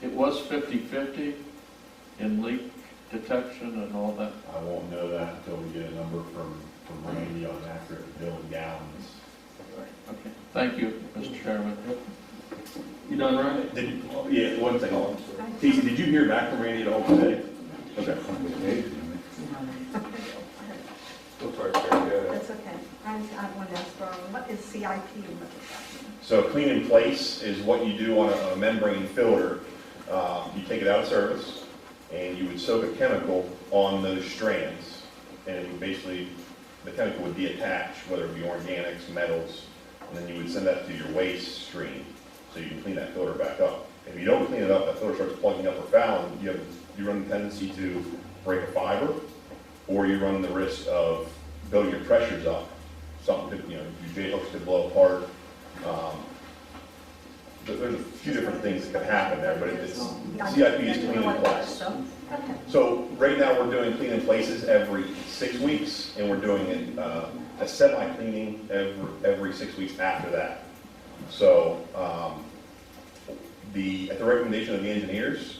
it was 50/50 in leak detection and all that. I won't know that until we get a number from Randy on accurate bill and gallons. Okay, thank you, Mr. Chairman. You done, Ryan? Yeah, one second, hold on. Casey, did you hear back from Randy at all today? Okay. I'm sorry, Terry, go ahead. That's okay. I want to ask Brian, what is CIP and what does that mean? So clean in place is what you do on a membrane filter. You take it out of service, and you would soak a chemical on those strands, and basically, the chemical would be attached, whether it be organics, metals, and then you would send that to your waste stream, so you can clean that filter back up. If you don't clean it up, that filter starts plugging up or fouling, you run the tendency to break a fiber, or you run the risk of building your pressures up. Something could, your J-hooks could blow apart. There's a few different things that could happen there, but it's, CIP is clean in place. So right now, we're doing clean in places every 6 weeks, and we're doing a semi-cleaning every 6 weeks after that. So at the recommendation of the engineers,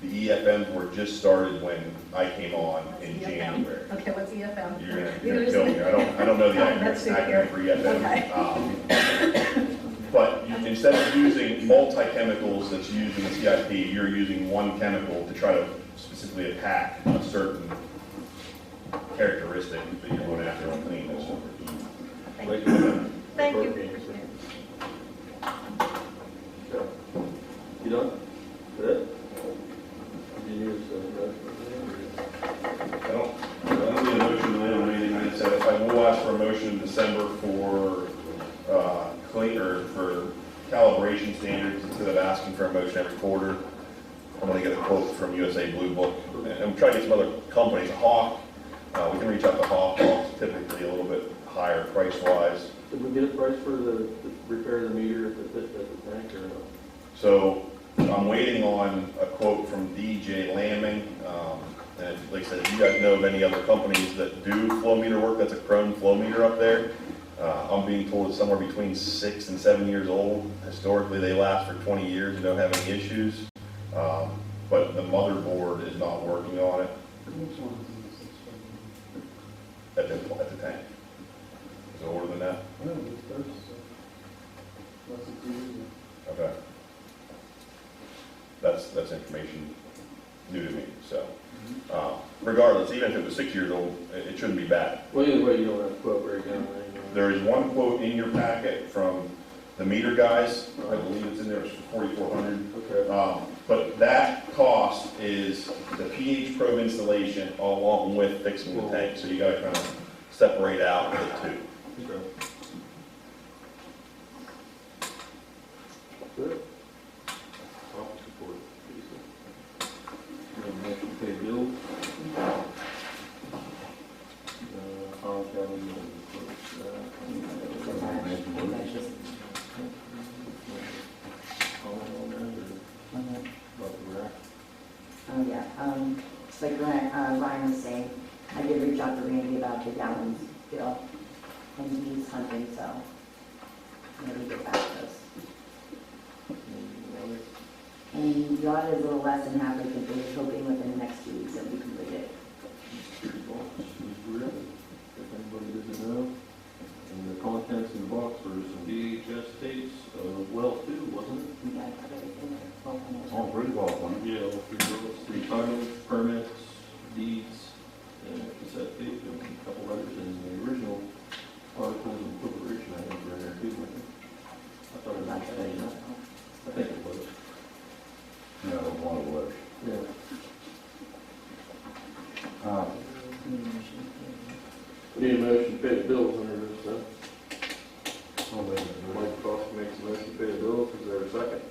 the EFMs were just started when I came on in January. Okay, what's EFM? You're gonna kill me. I don't know the acronym for EFM. But instead of using multi-chemicals that's used in the CIP, you're using one chemical to try to specifically attack a certain characteristic that you're going after on cleanness. Thank you. Thank you. You done? Good? Did you use I don't need a motion tonight on anything I said. I will ask for a motion in December for for calibration standards instead of asking for a motion every quarter. I'm going to get a quote from USA Blue Book. And I'm trying to get some other companies. Hawk, we can reach out to Hawk. Hawk's typically a little bit higher price-wise. Did we get a price for the repair of the meter at the tank or no? So I'm waiting on a quote from DJ Lamming. And like I said, if you guys know of any other companies that do flow meter work, that's a chrome flow meter up there. I'm being told it's somewhere between 6 and 7 years old. Historically, they last for 20 years and don't have any issues. But the motherboard is not working on it at the tank. Is it older than that? Okay. That's information new to me, so. Regardless, even if it was 6 years old, it shouldn't be bad. Well, either way, you don't have to quote very down. There is one quote in your packet from the meter guys. I believe it's in there, it's for $4,400. Okay. But that cost is the pH probe installation along with fixing the tank. So you got to kind of separate out the two. Okay. Good. I'll support it. Motion to pay bills. Like Ryan was saying, I did reach out to Randy about the gallons bill, and he's hunting, so maybe get back to us. And the audit is a little less than halfway completed, hoping within the next 2 weeks it'll be completed. If anybody doesn't know, and the contents in the box were some VHS tapes, well too, wasn't it? Yeah, I put everything there. All three balls, huh? Yeah, all three bills, 3 titles, permits, deeds, and a cassette tape, and a couple letters, and the original articles of incorporation, I think were in there too, weren't they? I thought it was the same. I think it was. Yeah, one of those. Yeah. We need a motion to pay the bills under this stuff. Mike Cossick makes a motion to pay the bills, is there a second?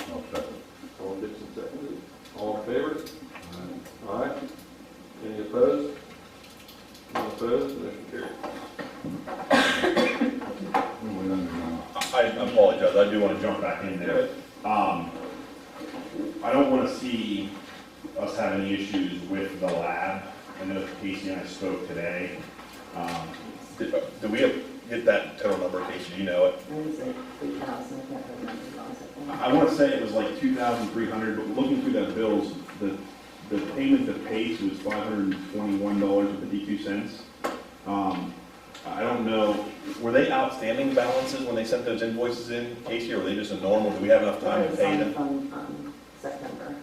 I'll second. All Dixon seconded. All in favor? Aye. Any opposed? None opposed, motion carried. I apologize, I do want to jump back in there. I don't want to see us have any issues with the lab. I know Casey and I spoke today. Do we get that total number, Casey? Do you know it? I was like 3,000, I can't remember. I want to say it was like 2,300, but looking through that bills, the payment to Pace was $521.52. I I don't know, were they outstanding balances when they sent those invoices in, Casey, or were they just a normal, do we have enough time to pay them? From September.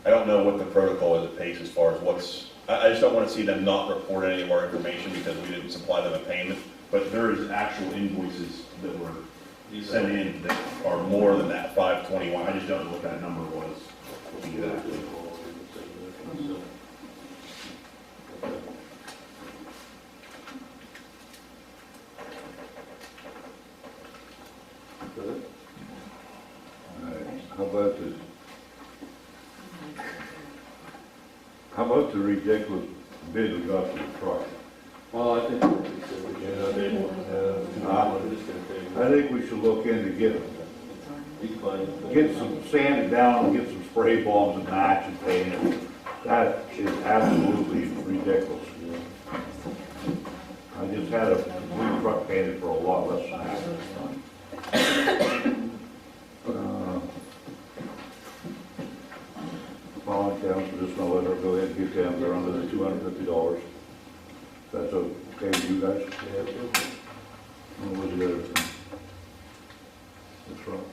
I don't know what the protocol is at PACE as far as what's, I just don't want to see them not report any of our information because we didn't supply them a payment, but there is actual invoices that were sent in that are more than that 521, I just don't know what that number was exactly. How about the ridiculous bid we got for the truck? Well, I think I think we should look into get some sanded down and get some spray bombs and match and paint it. That is absolutely ridiculous. I just had a blue truck painted for a lot less than that. Following towns for this, I'll let her go ahead and get them, they're under the $250. That's okay with you guys? Yeah. What was the other thing? The truck.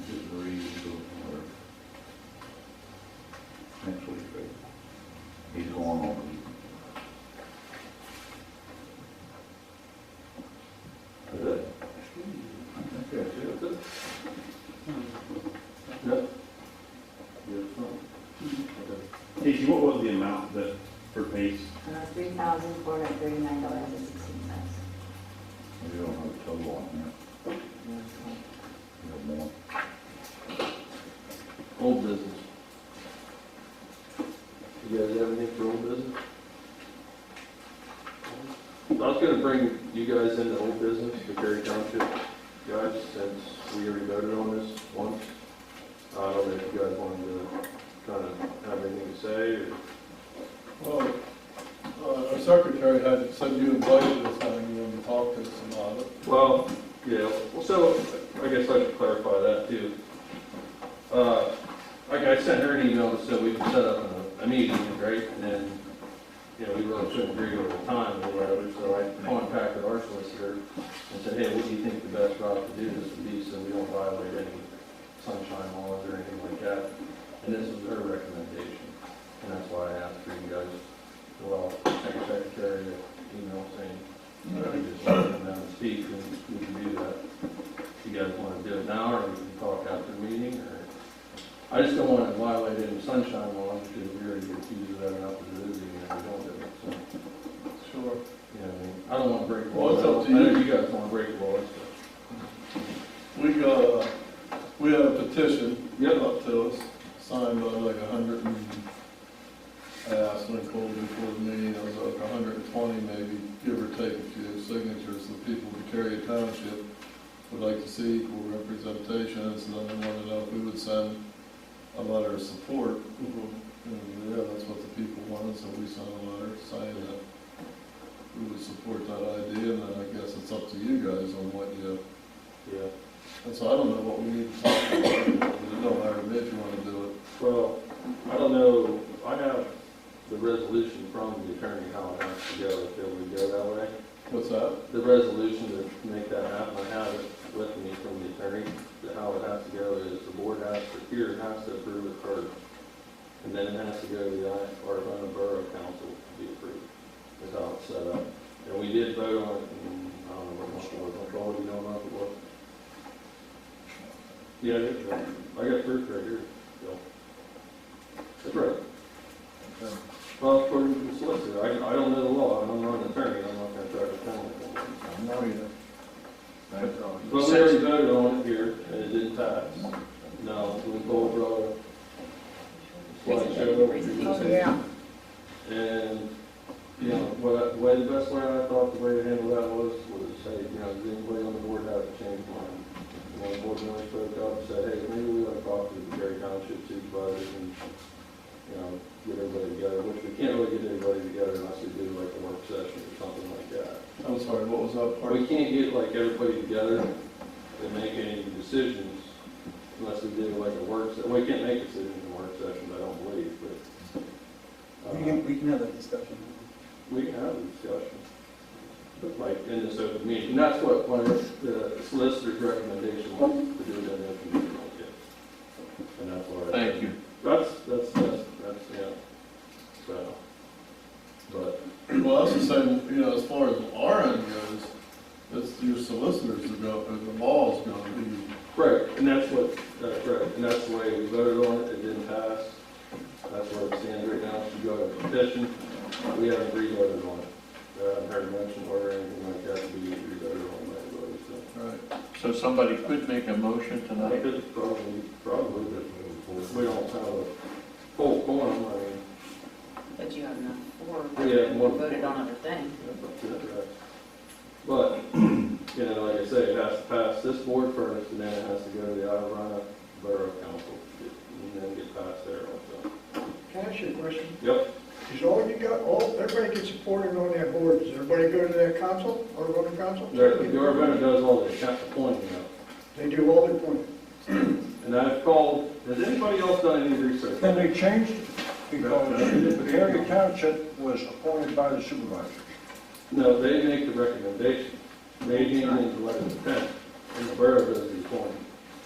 Just read next week, right? He's going on. Is it? I think that's it. That's it? Yep. Casey, what was the amount that for PACE? $3,439.16. We don't have a total on here. We have more. Old business. You guys have anything for old business? I was gonna bring you guys into old business, Beccaria Township guys, since we already voted on this once. I don't know if you guys wanted to kind of have anything to say, or? Well, our secretary had said you invited us, and you wanted to talk to us about it. Well, yeah, well, so I guess I should clarify that too. Like I sent her an email, so we could set up a meeting, right? And, you know, we really couldn't agree over the time or whatever, so I contacted our solicitor and said, hey, what do you think the best route to do this would be so we don't violate any sunshine laws or anything like that? And this was her recommendation, and that's why I asked for you guys, well, secretary an email saying, you know, just let them down and speak, and we can do that. If you guys want to do it now, or we can talk after the meeting, or, I just don't want to violate any sunshine laws, because we already get accused of that enough as it is, even if we don't do it, so. Sure. You know, I mean, I don't want to break the Well, law. it's up to I know you. you guys want to break the laws, We had a petition Yep. up to us, signed by like 100 and, I asked when I called before the meeting, it was like 120 maybe, give or take a few signatures. The people of Beccaria Township would like to see equal representation, and so then they wanted to know if we would send a letter of support. And yeah, that's what the people wanted, so we sent a letter saying that we would support that idea, and then I guess it's up to you guys on what you, yeah. and so I don't know what we need to talk about. It don't matter to me if you want to do it. Well, I don't know, I have the resolution from the attorney how it has to go, if it would go that way. What's that? The resolution to make that happen, I have it with me from the attorney, that how it has to go is the board has to, here has to approve it first. And then it has to go to the IRVONA Borough Council to be approved. That's how it's set up. And we did vote on it, and I don't know what month it was, you don't know if it was. Yeah, it's right. I got proof right here, so. That's right. Okay. Well, according to the solicitor, I don't know the law, I'm not an attorney, I'm not gonna try to tell you. I'm not either. But we already voted on it here, and it didn't pass. No, we both brought a slideshow over. Oh, yeah. And, you know, the best way I thought the way to handle that was say, you know, does anybody on the board have a change mind? You know, the board members spoke up and said, hey, maybe we ought to talk to the Beccaria Township supervisors and, you know, get everybody together, which we can't really get everybody together unless we do like a work session or something like that. I'm sorry, what was that part? We can't get like everybody together and make any decisions unless we do like a work session. We can't make decisions in work work session, I don't believe, but. We can have that discussion. We can have a discussion. But like in this open meeting, and that's what the solicitor's recommendation was, to do it in an open meeting like this. And that's why. Thank you. That's, yeah. So, but, Well, that's the same, you know, as far as our end goes, it's your solicitors who go, the ball's gonna be. right, and that's right, and that's the way we voted on it, it didn't pass. That's where it stands right now, if you go to petition, we haven't re-voted on it. I haven't heard mention or anything like that to be re-voted on by anybody, so. Right. So somebody could make a motion I tonight? could probably, but we don't have a full quorum, I mean. But you have enough for, Yeah, you more- voted on other things. But, you know, like I say, it has to pass this board first, and then it has to go to the IRVONA Borough Council, and then get passed there also. Can I ask you a question? Yep, Is all you got, everybody gets appointed on that board, does everybody go to that council, or voting council? the IRVONA does all the appointing now. They do all the appointing. And I've called, has anybody else done any research? Can they change it? Because Beccaria Township was appointed by the supervisor. No, they make the recommendation. They hand in the letter of intent, and the borough does the appointing.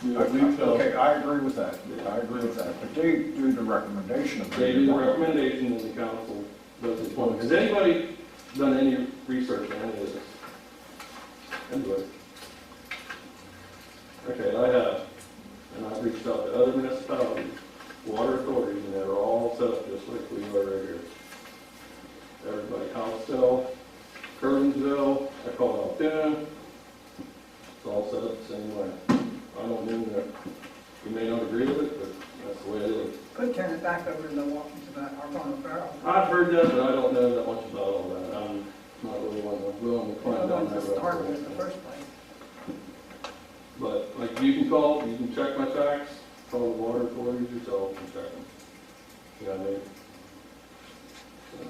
Okay, I agree with that, I agree with that, but they do the recommendation of. They do the recommendation, and the council does the appointing. Has anybody done any research on any of this? Anybody? Okay, I have, and I've reached out to other municipalities, water authorities, and they're all set up just like we are right here. Everybody, Collinsville, Curlinsville, I call Altoona, it's all set up the same way. I don't mean that, you may not agree with it, but that's the way it is. Could turn it back over to the IRVONA Borough. I've heard that, but I don't know that much about all that. I'm not really willing to climb down that Start road. in the first place. But, like, you can call, you can check my facts, call the water authorities yourself and check them. You know what I mean? So,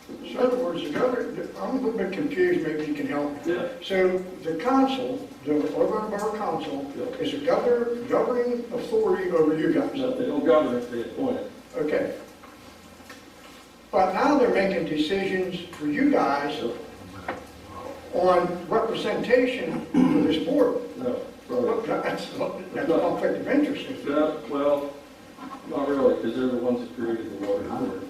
So in other words, the governor, I'm a little bit confused, maybe you can help me. yeah, So the council, the Auburn Borough Council, yeah. is a governing authority over you guys. No, they don't govern it, they appoint it. Okay. But now they're making decisions for you guys on representation for this board. No, Look, sorry. that's a conflict of interest. isn't it? Yeah, well, not really, because they're the ones that created the water authority.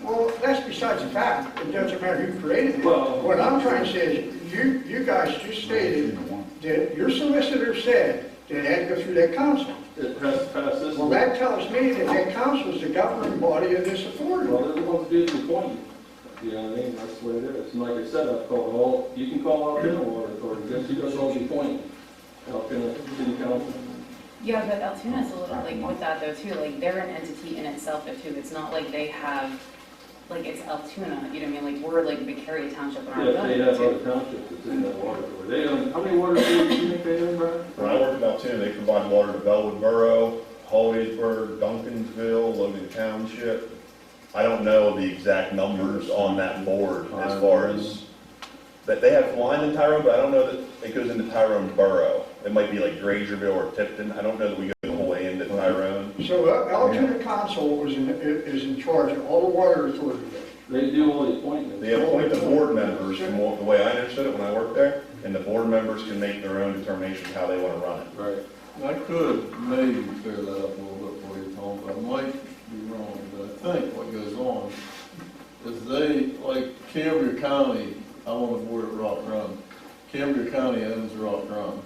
Well, that's besides the fact. It doesn't matter who created it. Well- What I'm trying to say is, you guys just stated that your solicitor said that it had to go through that council. It has to pass this. Well, that tells me that that council is the governing body of this authority. Well, they're the ones that do the appointing. You know what I mean? That's the way it is. And like I said, I've called all, you can call out in the water authority, guess who does all the appointing? Altoona City Council. Yeah, but Altoona's a little, like, with that though too, like, they're an entity in itself though too. It's not like they have, like, it's Altoona, you know what I mean? Like, we're like Beccaria Township in our Yeah, they building have too. other townships that's in that water authority. They own, how many water authorities do you think they own, Brian? When I worked at Altoona, they provide water to Bellwood Borough, Hollidaysburg, Duncansville, Logan Township. I don't know the exact numbers on that board as far as, that they have line in Tyrone, but I don't know that it goes into Tyrone Borough. It might be like Grangerville or Tipton. I don't know that we go the whole way into Tyrone. So Altoona Council is in charge of all the water authority. They do all the appointments. They appoint the board members, from the way I understood it when I worked there, and the board members can make their own determination how they want to run it. Right. I could maybe clear that up a little bit for you, Tom, but I might be wrong, but I think what goes on is they, like Cambria County, I'm on the board at Rock Run. Cambria County owns Rock Run.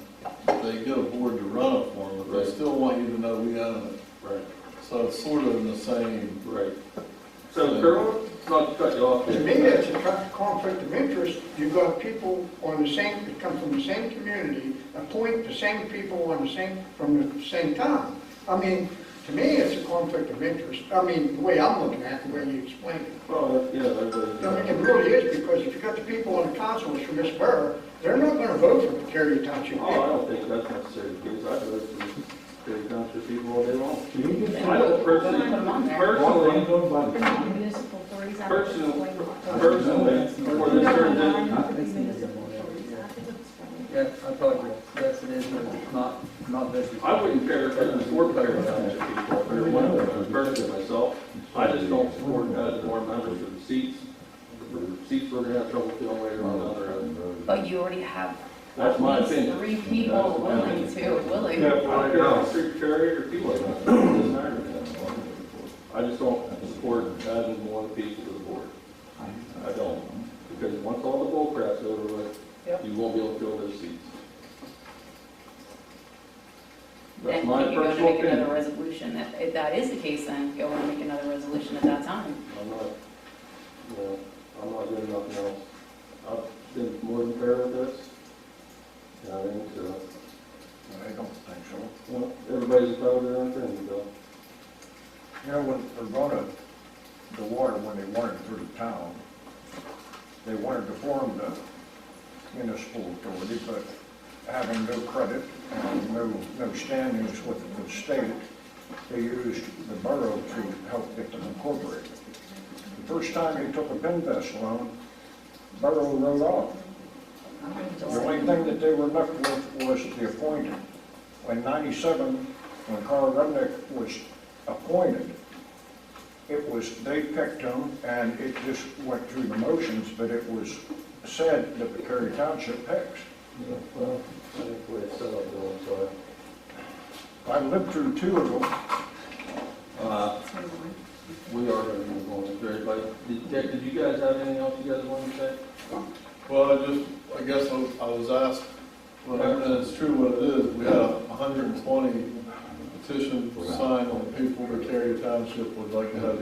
They get a board to run it for them, but they still want you to know we own it. Right. So it's sort of in the same. Right. So, Carol, not to cut you off. To me, that's a conflict of interest. You've got people on the same, that come from the same community, appoint the same people on the same, from the same town. I mean, to me, it's a conflict of interest. I mean, the way I'm looking at it, the way you explained it. Well, yeah, everybody. I mean, it really is, because if you've got the people on the council from this borough, they're not gonna vote for Beccaria Township. Oh, I don't think that's necessarily the case. I vote for the township people all day long. I I don't Put them on there. personally, Municipal authorities. personally, before this turns in, Yeah, I probably, yes, it is, but it's not business. I wouldn't care if it was for Beccaria Township people. But you already have That's at my least opinion. 3 people willing to. Yeah, well, I got a secretary or two like that. It doesn't matter to me. I just don't support adding more people to the board. I don't. Because once all the bull crap's over with, Yep. you won't be able to fill those seats. That's And my you're going to personal make another opinion. resolution. If that is the case, then go and make another resolution at that time. I'm not, you know, I'm not doing nothing else. I've been more than fair with this. You know what I mean? So, I don't think so. well, everybody's entitled to their own thing, Bill. You know, when IRVONA, the water, when they wanted it through the town, they wanted to form the municipal authority, but having no credit and no standings with the state, they used the borough to help get them incorporated. The first time they took a Pinvest loan, borough wrote off. The only thing that they were left with was the appointed. In '97, when Carl Rudnick was appointed, it was, they picked him, and it just went through the motions, but it was said that Beccaria Township picks. Yeah, well, I think the way it's set up, Bill, so. I lived through 2 of them. We are going to move on to everybody. Dick, did you guys have anything else you guys wanted to say? Well, I guess I was asked, well, and it's true what it is, we had 120 petitions signed on people in Beccaria Township would like to have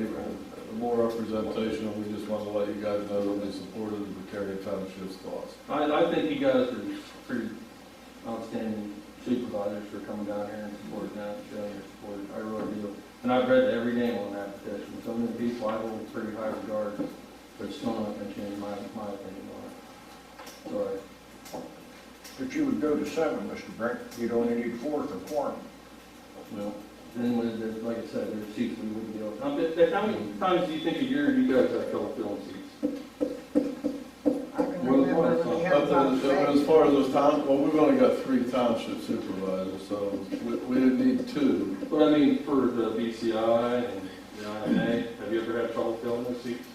more representation, and we just want to let you guys know that we supported the Beccaria Township's thoughts. I think you guys are pretty outstanding supervisors for coming down here and supporting that, showing your support. I really do. And I've read every name on that petition. Some of the people I hold in pretty high regard, but it's still not going to change my opinion on it. Sorry. But you would go to 7, Mr. Brink. You'd only need 4 for quorum. Well, then, like I said, there's seats we wouldn't be able to. How many times do you think a year you guys have trouble filling seats? I can remember when we had about As far as those towns, well, we've only got 3 township supervisors, so we didn't need 2. But I mean, for the BCI and the IMA, have you ever had trouble filling those seats?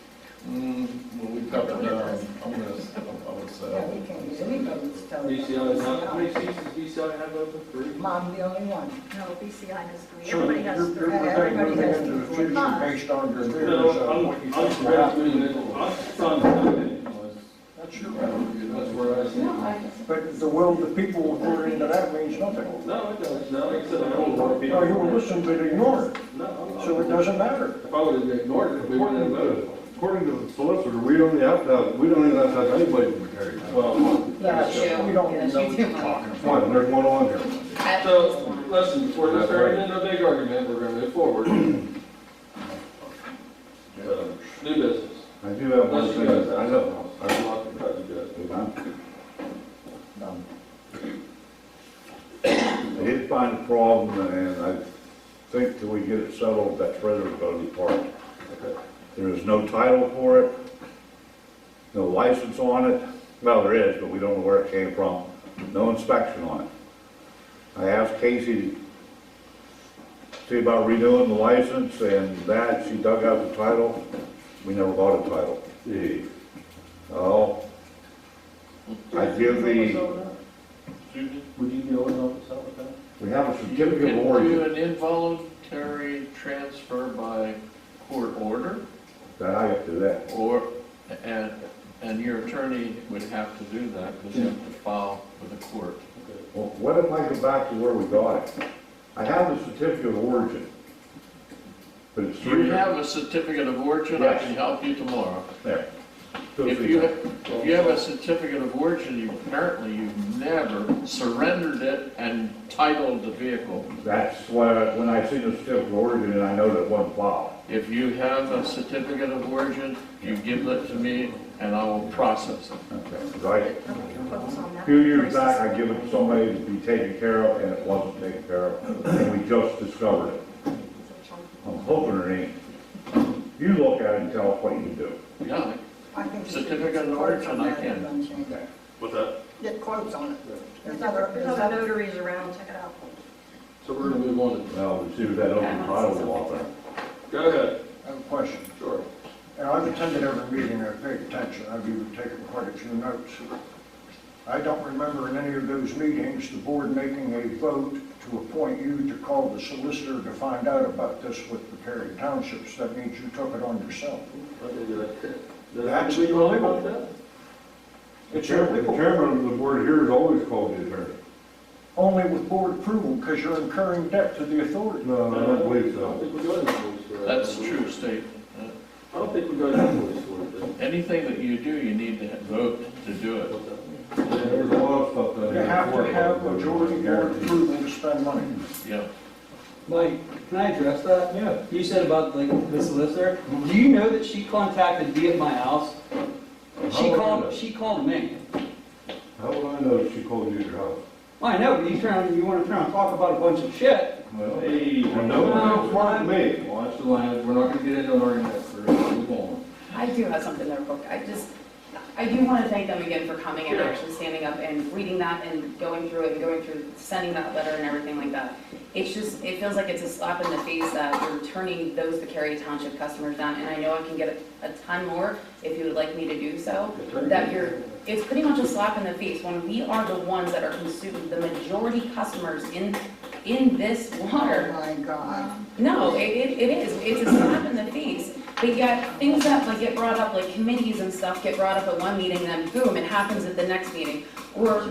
Well, we cut it down, I would Yeah, say. we can't use anybody's telephone. BCI is not, how many seats does BCI have open? 3? Mom's the only one. No, BCI has 3. So Everybody you're has 3. putting Everybody has into the 2. future based on your views No, of what you I'm think will happen. trying to That's your That's where I see. But the will of the people according to that means nothing. No, it doesn't. No, like I said, I don't want people. No, you will listen but ignore it, No, I'm not. so it doesn't matter. If I would have ignored it, we wouldn't have voted. According to the solicitor, we don't even have to have anybody from Beccaria. Well, That's true. We don't Yes, know you what do. you're talking about. What, there's one on here. At so, least one. listen, before this turns into a big argument, we're gonna move forward. New business. I do have one Unless you thing, guys have I something know. else. I'm not gonna cut you guys. I did find a problem, and I think till we get it settled, that trailer's gonna be parked. Okay. There is no title for it, no license on it. Well, there is, but we don't know where it came from. No inspection on it. I asked Casey to see about renewing the license, and that, she dug out the title. We never bought a title. Oh, I give the, Would you be able to help us out with that? we have a You certificate can of do origin. an involuntary transfer by court order, That I have to do that. or, and your attorney would have to do that, because you have to file with the court. Well, what if I go back to where we got it? I have the certificate of origin. But it's You 3 years. have a certificate of origin, I Yes. can help you tomorrow. There. If you have a certificate of origin, apparently you've never surrendered it and titled the vehicle. That's why, when I see the certificate of origin, and I know that it wasn't filed. If you have a certificate of origin, you give it to me and I will process it. Okay, right? A few years back, I give it to somebody to be taken care of, and it wasn't taken care of, and we just discovered it. I'm hoping it ain't. You look at it and tell us what you can do. Yeah, I think you should certificate get of quotes origin, on I that can. and change it. What's that? Get quotes on it. There's There's other other, notaries around, check it out. So we're gonna move on to, Well, we see what that open title law there. go ahead. I have a question. Sure. And I've attended every meeting, I've paid attention, I've even taken quite a few notes. I don't remember in any of those meetings, the board making a vote to appoint you to call the solicitor to find out about this with the Beccaria Townships. That means you took it on yourself. That's illegal. It's The illegal. chairman of the board here has always called the attorney. Only with board approval, because you're incurring debt to the authority. No, I don't believe I don't so. think we got any voice for that. That's true statement. I don't think we got any voice for it. Anything that you do, you need to vote to do it. There's a lot of stuff that. You have to have majority board approval to spend money. Yeah. Mike, can I address that? Yeah. You said about like the solicitor. Do you know that she contacted me at my house? She called me. How would I know if she called you at your house? Well, I know, but you want to turn and talk about a bunch of shit. Well, Hey, I know it's not me. watch the lines, we're not gonna get into an argument, we're gonna move on. I do have something there, quick. I do want to thank them again for coming and actually standing up and reading that and going through it and going through, sending that letter and everything like that. It's just, it feels like it's a slap in the face that you're turning those Beccaria Township customers down, and I know I can get a ton more if you would like me to do so. It's pretty much a slap in the face when we are the ones that are consuming the majority customers in this water. Oh my God. No, it is. It's a slap in the face. But yet, things that like get brought up, like committees and stuff get brought up at one meeting, then boom, it happens at the next meeting. Or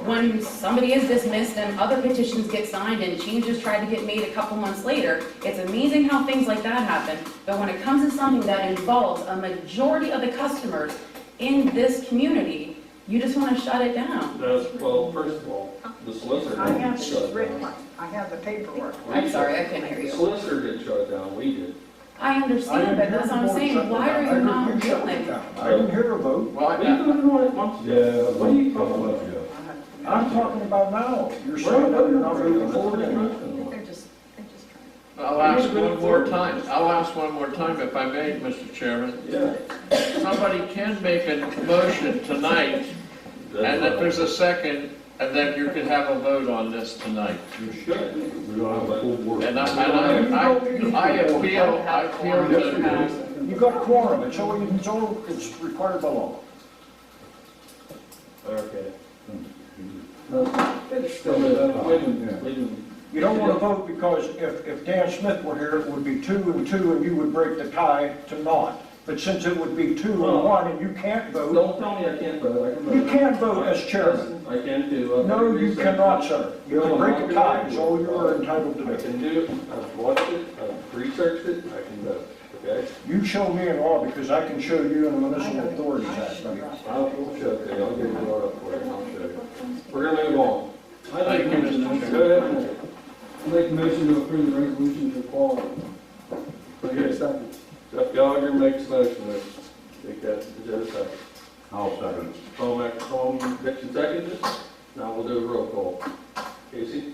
when somebody is dismissed and other petitions get signed and changes try to get made a couple months later, it's amazing how things like that happen. But when it comes to something that involves a majority of the customers in this community, you just want to shut it down. Well, first of all, the solicitor I have didn't shut this it written, down. I have the paperwork. I'm sorry, I couldn't hear The you. solicitor didn't shut it down, we did. I understand, but that's what I'm saying. Why are you not willing? I didn't hear a vote. Well, We voted on it months ago. Yeah, What are you a couple talking months about? ago. I'm talking about now. You're saying that you're not moving forward. They're just trying. I'll ask one more time. I'll ask one more time if I may, Mr. Chairman. Yeah. Somebody can make a motion tonight, and if there's a second, and then you can have a vote on this tonight. You should. We don't have a full board. And I appeal to, You got quorum, it's required by law. Okay. It's still, Wait a minute. You don't want to vote because if Dan Smith were here, it would be 2 and 2 and you would break the tie to not. But since it would be 2 and 1 and you can't vote, Don't tell me I can't vote, I can vote. you can't vote as chairman. I can do. No, you cannot, sir. You can break a tie, is all you are entitled to I do. can do, I've watched it, I've researched it, I can vote, okay? You show me in law because I can show you in the Municipal Authorities Act. I'll show you, I'll get it all up for you, and I'll show you. We're gonna move on. Thank you, Mr. Go ahead, Nick. I'd like a motion to approve the resolution for quality. Do I get a second? Jeff Gallagher makes a motion, let's take that, is that a second? I'll second. Tom Dixon seconds it, now we'll do a roll call. Casey?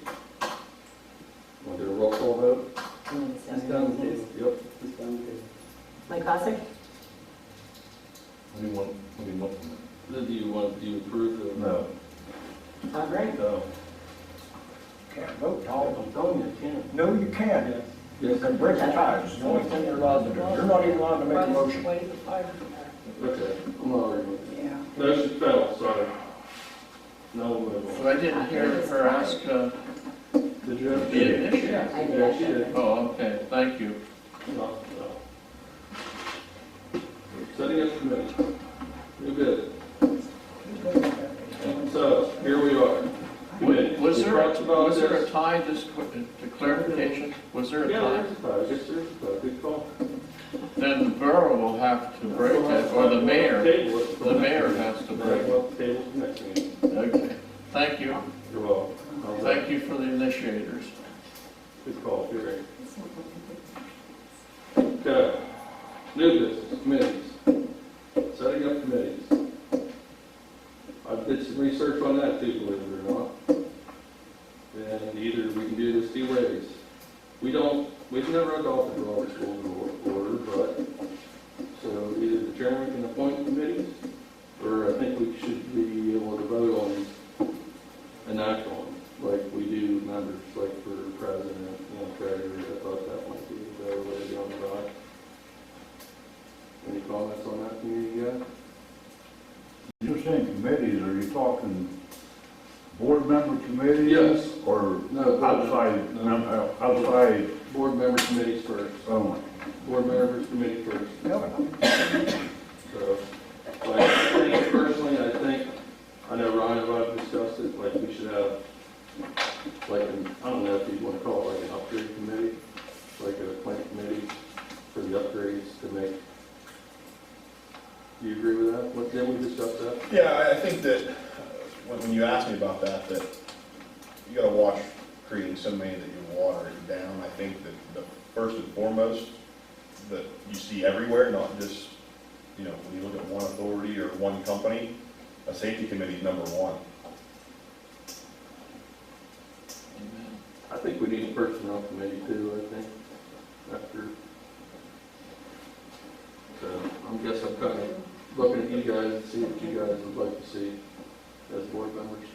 Want to do a roll call vote? It's down the table. Yep. It's down the table. Mike Cossick? What do you want? Do you approve the? No. Tom Brink? No. Can't vote, Tom. I'm telling you, I can't. No, you can't. You Yes. can break the ties, it's the only thing you're allowed to do. You're not even allowed to make a motion. Wait, I- Okay, I'm not arguing. yeah. Motion fell, sorry. No, we'll move So I didn't hear her ask, on. Did you have? the initiative. Yeah, she did. Oh, okay, thank you. No. Setting up committee. New bid. So, here we are. Committee. Was We there, talked about was there a this. tie, just to clarification, was there a Yeah, tie? there's a tie. Yes, there's a tie. Good call. Then the borough will have to break it, or the mayor, Table it. the mayor has to break it. Well, table it next meeting. Okay, thank you. You're welcome. Thank you for the initiators. Good call, you're right. Okay. New business, committees. Setting up committees. I did some research on that too, believe it or not. And either we can do this 2 ways. We've never adopted Robert's Rules of Order, but, so either the chairman can appoint committees, or I think we should be able to vote on an act on, like we do members, like for president, treasurer. I thought that might be a better way to go on the ride. Any comments on that, community guys? You're saying committees, are you talking board member committees? Yes. Or No, outside, no. outside Board member committees first. only? Board members committee first. So, like, I think personally, I know Ryan and I have discussed it, like, we should have, like, I don't know if you want to call it like an upgrade committee, like a plant committee for the upgrades to make. Do you agree with that? Didn't we discuss that? Yeah, I think that when you asked me about that you gotta watch creating so many that you water it down. I think that the first and foremost that you see everywhere, not just, when you look at one authority or one company, a safety committee is number one. I think we need a personnel committee too, I think, after. So, I guess I'm kind of looking at you guys and see what you guys would like to see as board members.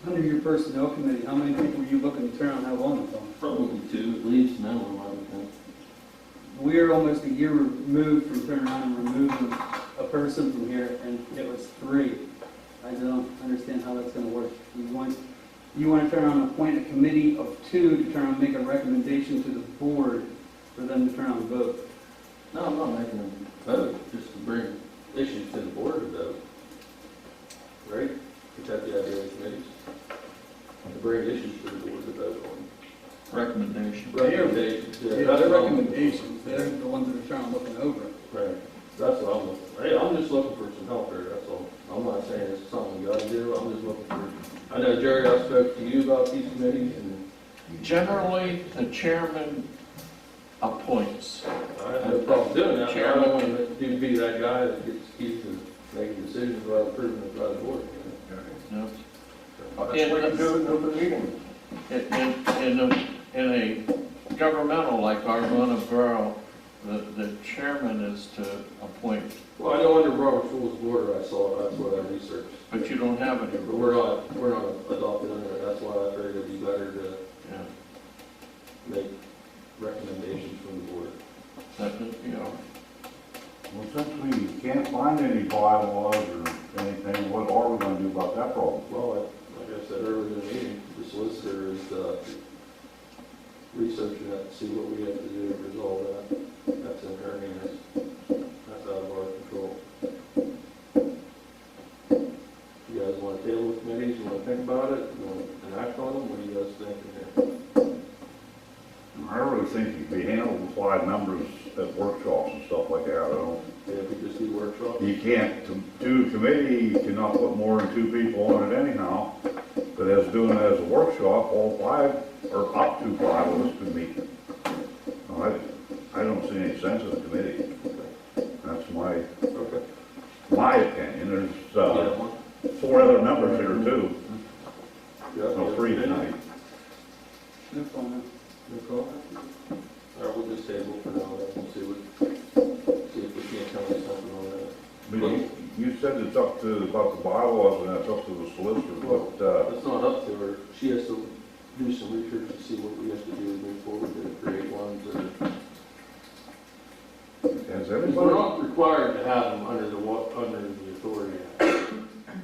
Under your personnel committee, how many people are you looking to turn on have on the phone? Probably two, at least, minimum, I would think. We're almost a year removed from turning around and removing a person from here, and it was 3. I don't understand how that's gonna work. You want to turn around and appoint a committee of 2 to turn around and make a recommendation to the board for them to turn around and vote. No, I'm not making them vote, just to bring issues to the board to vote. Right? Is that the idea of committees? To bring issues to the board to vote on. Recommendation. Recommendations, yeah. Yeah, That's their what I'm- recommendations, they're the ones that are trying to looking over it. Right, that's what I'm looking for. Hey, I'm just looking for some help here, that's all. I'm not saying it's something you gotta do, I'm just looking for, I know Jerry, I spoke to you about these committees and Generally, the chairman appoints. I have no problem doing that, but I don't want to be that guy that gets keys and making decisions without approving it by the board. No. That's what you do in open meeting. In a governmental like IRVONA Borough, the chairman is to appoint, Well, I know under Robert's Rules of Order, I saw it, that's what I researched. but you don't have any But rules. we're not adopted under it, that's why I figured it'd be better to Yeah. make recommendations from the board. Well, since we can't find any bylaws or anything, what are we gonna do about that problem? Well, like I said earlier in the meeting, the solicitor is researching that to see what we have to do to resolve that. That's in her hands. That's out of our control. You guys want to table the committees? You want to think about it? You want to enact on them? What are you guys thinking here? I really think it could be handled with 5 members at workshops and stuff like that, I don't. Yeah, if we just do workshops? You can't, to do a committee, you cannot put more than 2 people on it anyhow. But as doing it as a workshop, all 5, or up to 5 of us can meet. I don't see any sense in the committee. That's my opinion. There's 4 other members here too. No, 3 tonight. No comment. No comment? All right, we'll just table for now, and see if we can't come to something on that. But you said it's up to, about the bylaws, and that's up to the solicitor, but, It's not up to her. She has to do some research to see what we have to do to move forward to create ones that has we're everybody, not required to have them under the authority act.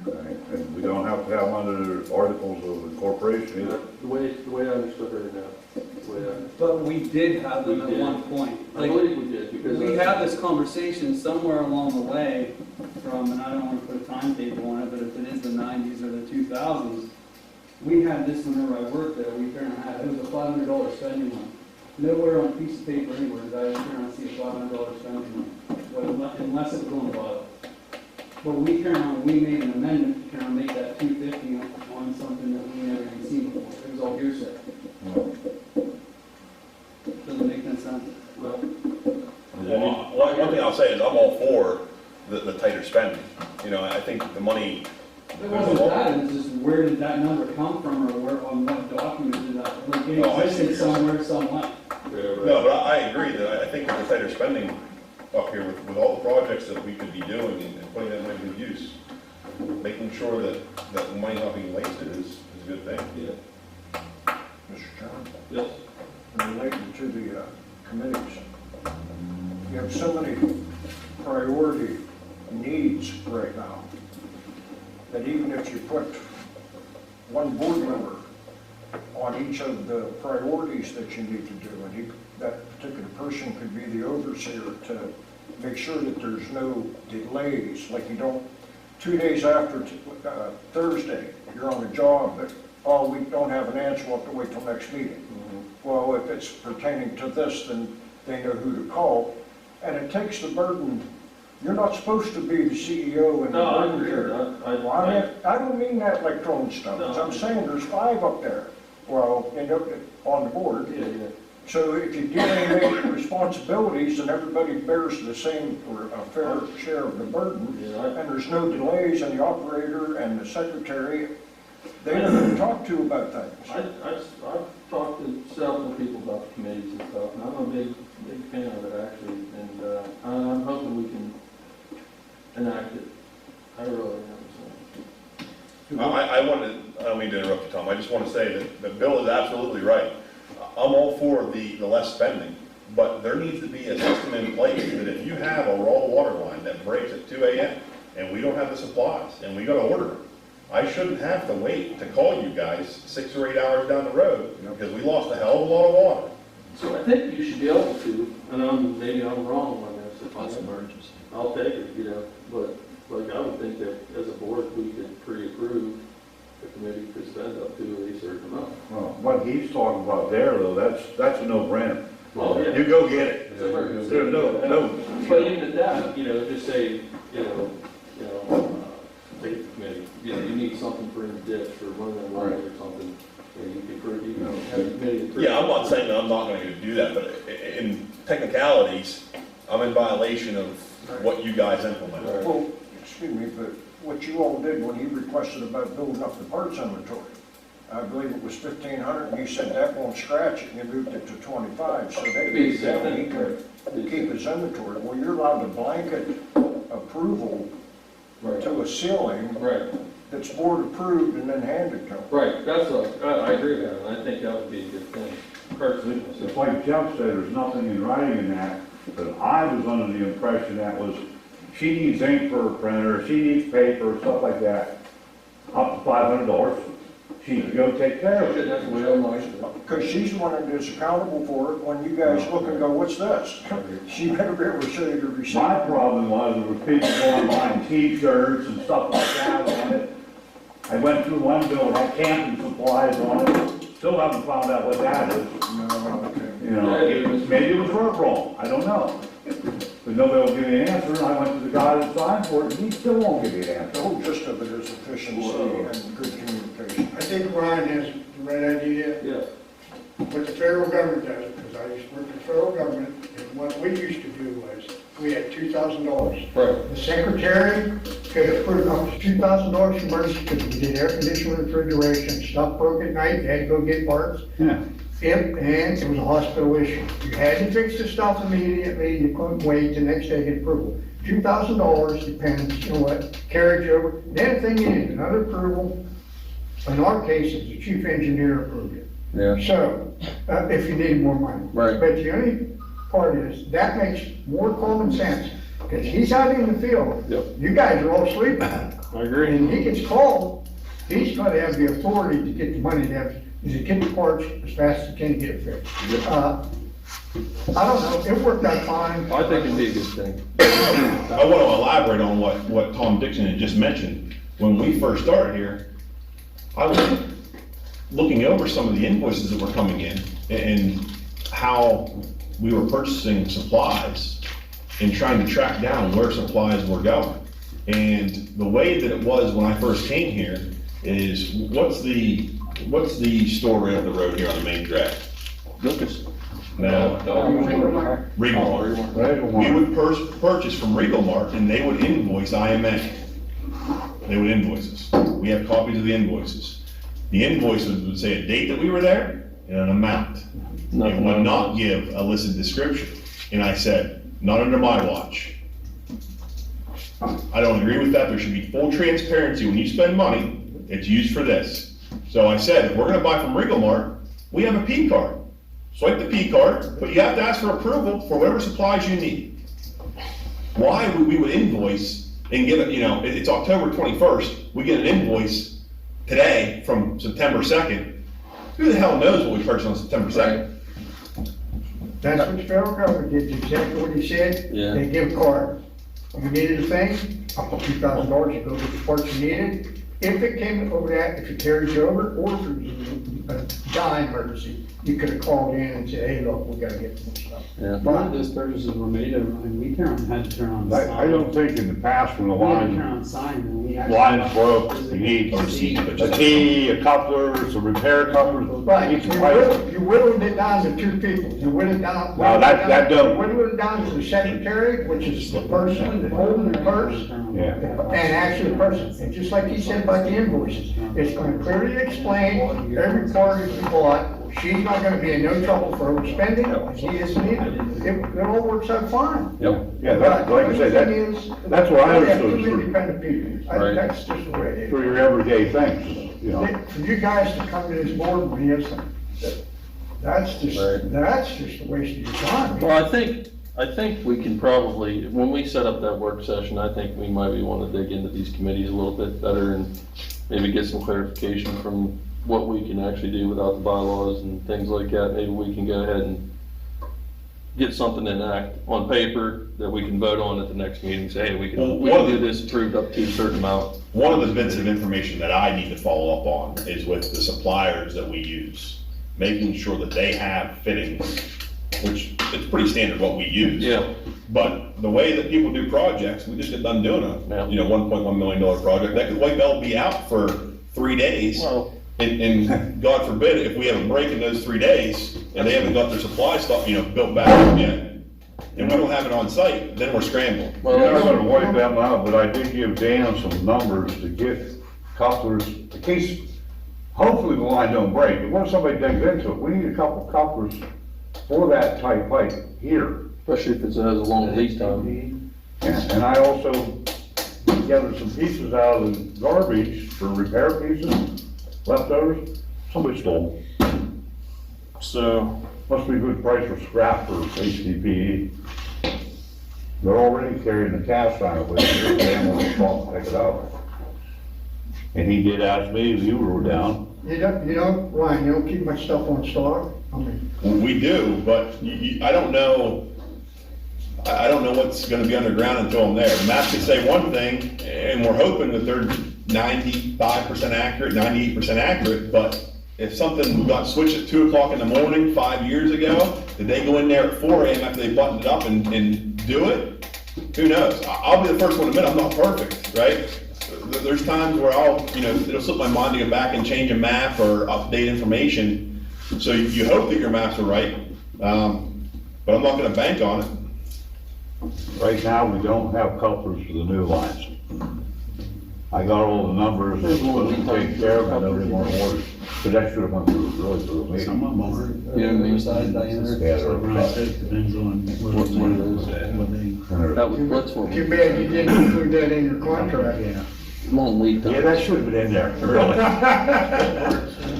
right, and we don't have to have them under the articles of incorporation either. The way I understood her now. But we did have them We at did. one point. I Like, believe we did, because. we had this conversation somewhere along the way from, and I don't want to put a timetable on it, but if it is the 90s or the 2000s, we had this whenever I worked there, we turned around, it was a $500 spending limit. Nowhere on a piece of paper anywhere did I turn around and see a $500 spending limit, unless it was on the bottom. But we turned around, we made an amendment to try and make that $250 on something that we never even seen before. It was all hearsay. Doesn't make no sense. Well, one thing I'll say is I'm all for the tighter spending. I think the money. It wasn't that, it was just where did that number come from, or where, on what document did that, like, it Oh, I see. existed somewhere, somewhere. No, but I agree that I think with the tighter spending up here, with all the projects that we could be doing and putting that money to good use, making sure that the money's not being wasted is a good thing. Yeah. Mr. Chairman, Yes. related to the committees, you have so many priority needs right now. that even if you put one board member on each of the priorities that you need to do, and that particular person could be the overseer to make sure that there's no delays, like you don't, 2 days after Thursday, you're on the job, but, oh, we don't have an answer, we'll have to wait till next meeting. Well, if it's pertaining to this, then they know who to call, and it takes the burden. You're not supposed to be the CEO and the No, I board agree. chair. I- I don't mean that like throwing stones. No. I'm saying there's 5 up there, well, on the board. Yeah, yeah. So if you delineate responsibilities and everybody bears the same or a fair share of the burden, Yeah, and there's no delays, and the operator and the secretary, they know who to talk to about things. I've talked to several people about the committees and stuff, and I'm a big fan of it actually, and I'm hoping we can enact it. I really am, so. I don't mean to interrupt you, Tom, I just want to say that Bill is absolutely right. I'm all for the less spending, but there needs to be a system in place that if you have a raw water line that breaks at 2 a.m. and we don't have the supplies and we got to order them, I shouldn't have to wait to call you guys 6 or 8 hours down the road because we lost a hell of a lot of water. So I think you should be able to, and maybe I'm wrong on this, if I'm emergency, I'll take it, but like I would think that as a board, we could pre-approve the committee could spend up to a certain amount. Well, what he's talking about there, though, that's a no-brainer. Well, yeah. You go get it. It's a very good- There's no. But even at that, just say, take the committee, you need something for in the ditch or running a line or something, you can prove, you can have the committee. approve. Yeah, I'm not saying that I'm not going to do that, but in technicalities, I'm in violation of what you guys implemented. Well, excuse me, but what you all did when he requested about building up the parts inventory, I believe it was 1,500, and you said that won't scratch it, and you moved it to 25, so they Be that the he same could keep his inventory. Well, you're allowed to blanket approval Right. to a ceiling Right, that's board approved and then handed to them. right, I agree with that, and I think that would be a good thing. Personally, It's like Jeff said, there's nothing in writing in that, but I was under the impression that was, she needs ink for her printer, she needs paper, stuff like that, up to $500, she can go take care of it. that's the way I like it. Because she's the one that is accountable for it. When you guys look and go, what's this? She better be able to show you the receipt. My problem was, there were people going buying T-shirts and stuff like that on it. I went through one bill, had camping supplies on it, still haven't found out what that is. No, okay. You know, maybe it was wrong, I don't know. But nobody will give me an answer, and I went to the guy that signed for it, and he still won't give me an The answer. whole gist of it is efficiency and good communication. I think Ryan has the right idea, Yeah, what the federal government does, because I used to work for the federal government, and what we used to do was, we had $2,000. right, The secretary could approve up to $2,000 for emergency, because we did air conditioning, refrigeration, stuff broke at night, you had to go get parts. Yeah. And it was a hospital issue. You had to fix the stuff immediately, you couldn't wait the next day to get approval. $2,000 depends, carriage over. Then if they needed another approval, in our case, it's the chief engineer approved it. Yeah. So, if you needed more money. Right. But the only part is, that makes more common sense, because he's out in the field. Yep. You guys are all sleeping. I agree. And he gets called, he's gonna have the authority to get the money to get the parts as fast as he can to get it fixed. I don't know, it worked out fine. I think it'd be a good thing. I want to elaborate on what Tom Dixon had just mentioned. When we first started here, I was looking over some of the invoices that were coming in and how we were purchasing supplies and trying to track down where supplies were going. And the way that it was when I first came here is, what's the store right up the road here on the main drag? Lucas. No. Regal Mart. We would purchase from Regal Mart and they would invoice IMA. They would invoice us. We have copies of the invoices. The invoices would say a date that we were there and an amount. It would not give a listed description. And I said, not under my watch. I don't agree with that. There should be full transparency. When you spend money, it's used for this. So I said, if we're gonna buy from Regal Mart, we have a P card. Swipe the P card, but you have to ask for approval for whatever supplies you need. Why would we invoice and give it, it's October 21st, we get an invoice today from September 2nd. Who the hell knows what we purchased on September 2nd? That's what the federal government did, exactly what he said. Yeah. They give a card. You needed a thing, up to $2,000, you go get the parts you needed. If it came over that, if it carries you over, or if it was a dying emergency, you could have called in and said, hey, look, we gotta get some stuff. Yeah. One of those purchases were made, and we had to turn on the sign. I don't think in the past when the We had to line, turn on the sign, and we actually. lines broke, you need a key, a coupler, some repair couplers. Right, need some pipe. you whittled it down to 2 people. You whittled it down. No, that don't- You whittled it down to the secretary, which is the person holding the purse. Yeah. And actually the person, and just like he said about the invoices, it's gonna clearly explain every part that you bought. She's not gonna be in no trouble for overspending, and she isn't either. It all works out fine. Yep. Yeah, that's, like I said, that's what I We have understood, two for, independent people. Right. That's just the way it is. for your everyday things, you know. For you guys to come to this board when you have some, that's Right. just a waste of your time. Well, I think we can probably, when we set up that work session, I think we might want to dig into these committees a little bit better and maybe get some clarification from what we can actually do without the bylaws and things like that. Maybe we can go ahead and get something in act on paper that we can vote on at the next meeting, say, hey, we can do this approved up to a certain amount. One of the bits of information that I need to follow up on is with the suppliers that we use, making sure that they have fittings, which it's pretty standard what we use. Yeah. But the way that people do projects, we just get done doing a, $1.1 million project, that could white belt be out for 3 days. Well, And God forbid, if we have a break in those 3 days, and they haven't got their supply stuff, built back up yet, and we don't have it on site, then we're scrambling. Well, I'm not gonna wipe them out, but I did give Dan some numbers to get couplers, in case, hopefully the line don't break, but what if somebody digs into it, we need a couple couplers for that type pipe here. especially if it has a long lead time. And I also gathered some pieces out of the garbage for repair pieces, leftovers, somebody stole them. So, Must be a good price for scrap for HDPE. They're already carrying the cast iron with them, they want to pick it up. And he did ask me if you were down. Ryan, you don't keep my stuff on stock? I mean, We do, but I don't know, I don't know what's gonna be underground until I'm there. Matt could say one thing, and we're hoping that they're 95% accurate, 98% accurate, but if something got switched at 2 o'clock in the morning 5 years ago, did they go in there at 4 AM after they buttoned it up and do it? Who knows? I'll be the first one to admit I'm not perfect, right? There's times where it'll slip my mind to go back and change a map or update information. So you hope that your maps are right, but I'm not gonna bank on it. Right now, we don't have couplers for the new lines. I got all the numbers, it's supposed to take care of, it, nobody want to order. But that should have went through, really through me. Some of them are. Yeah, maybe size diameter. Yeah, they're Like Ryan said, depends on What it is. That was, what's what too we, bad you didn't include that in your contract. Yeah. long lead time. Yeah, that should have been in there, really.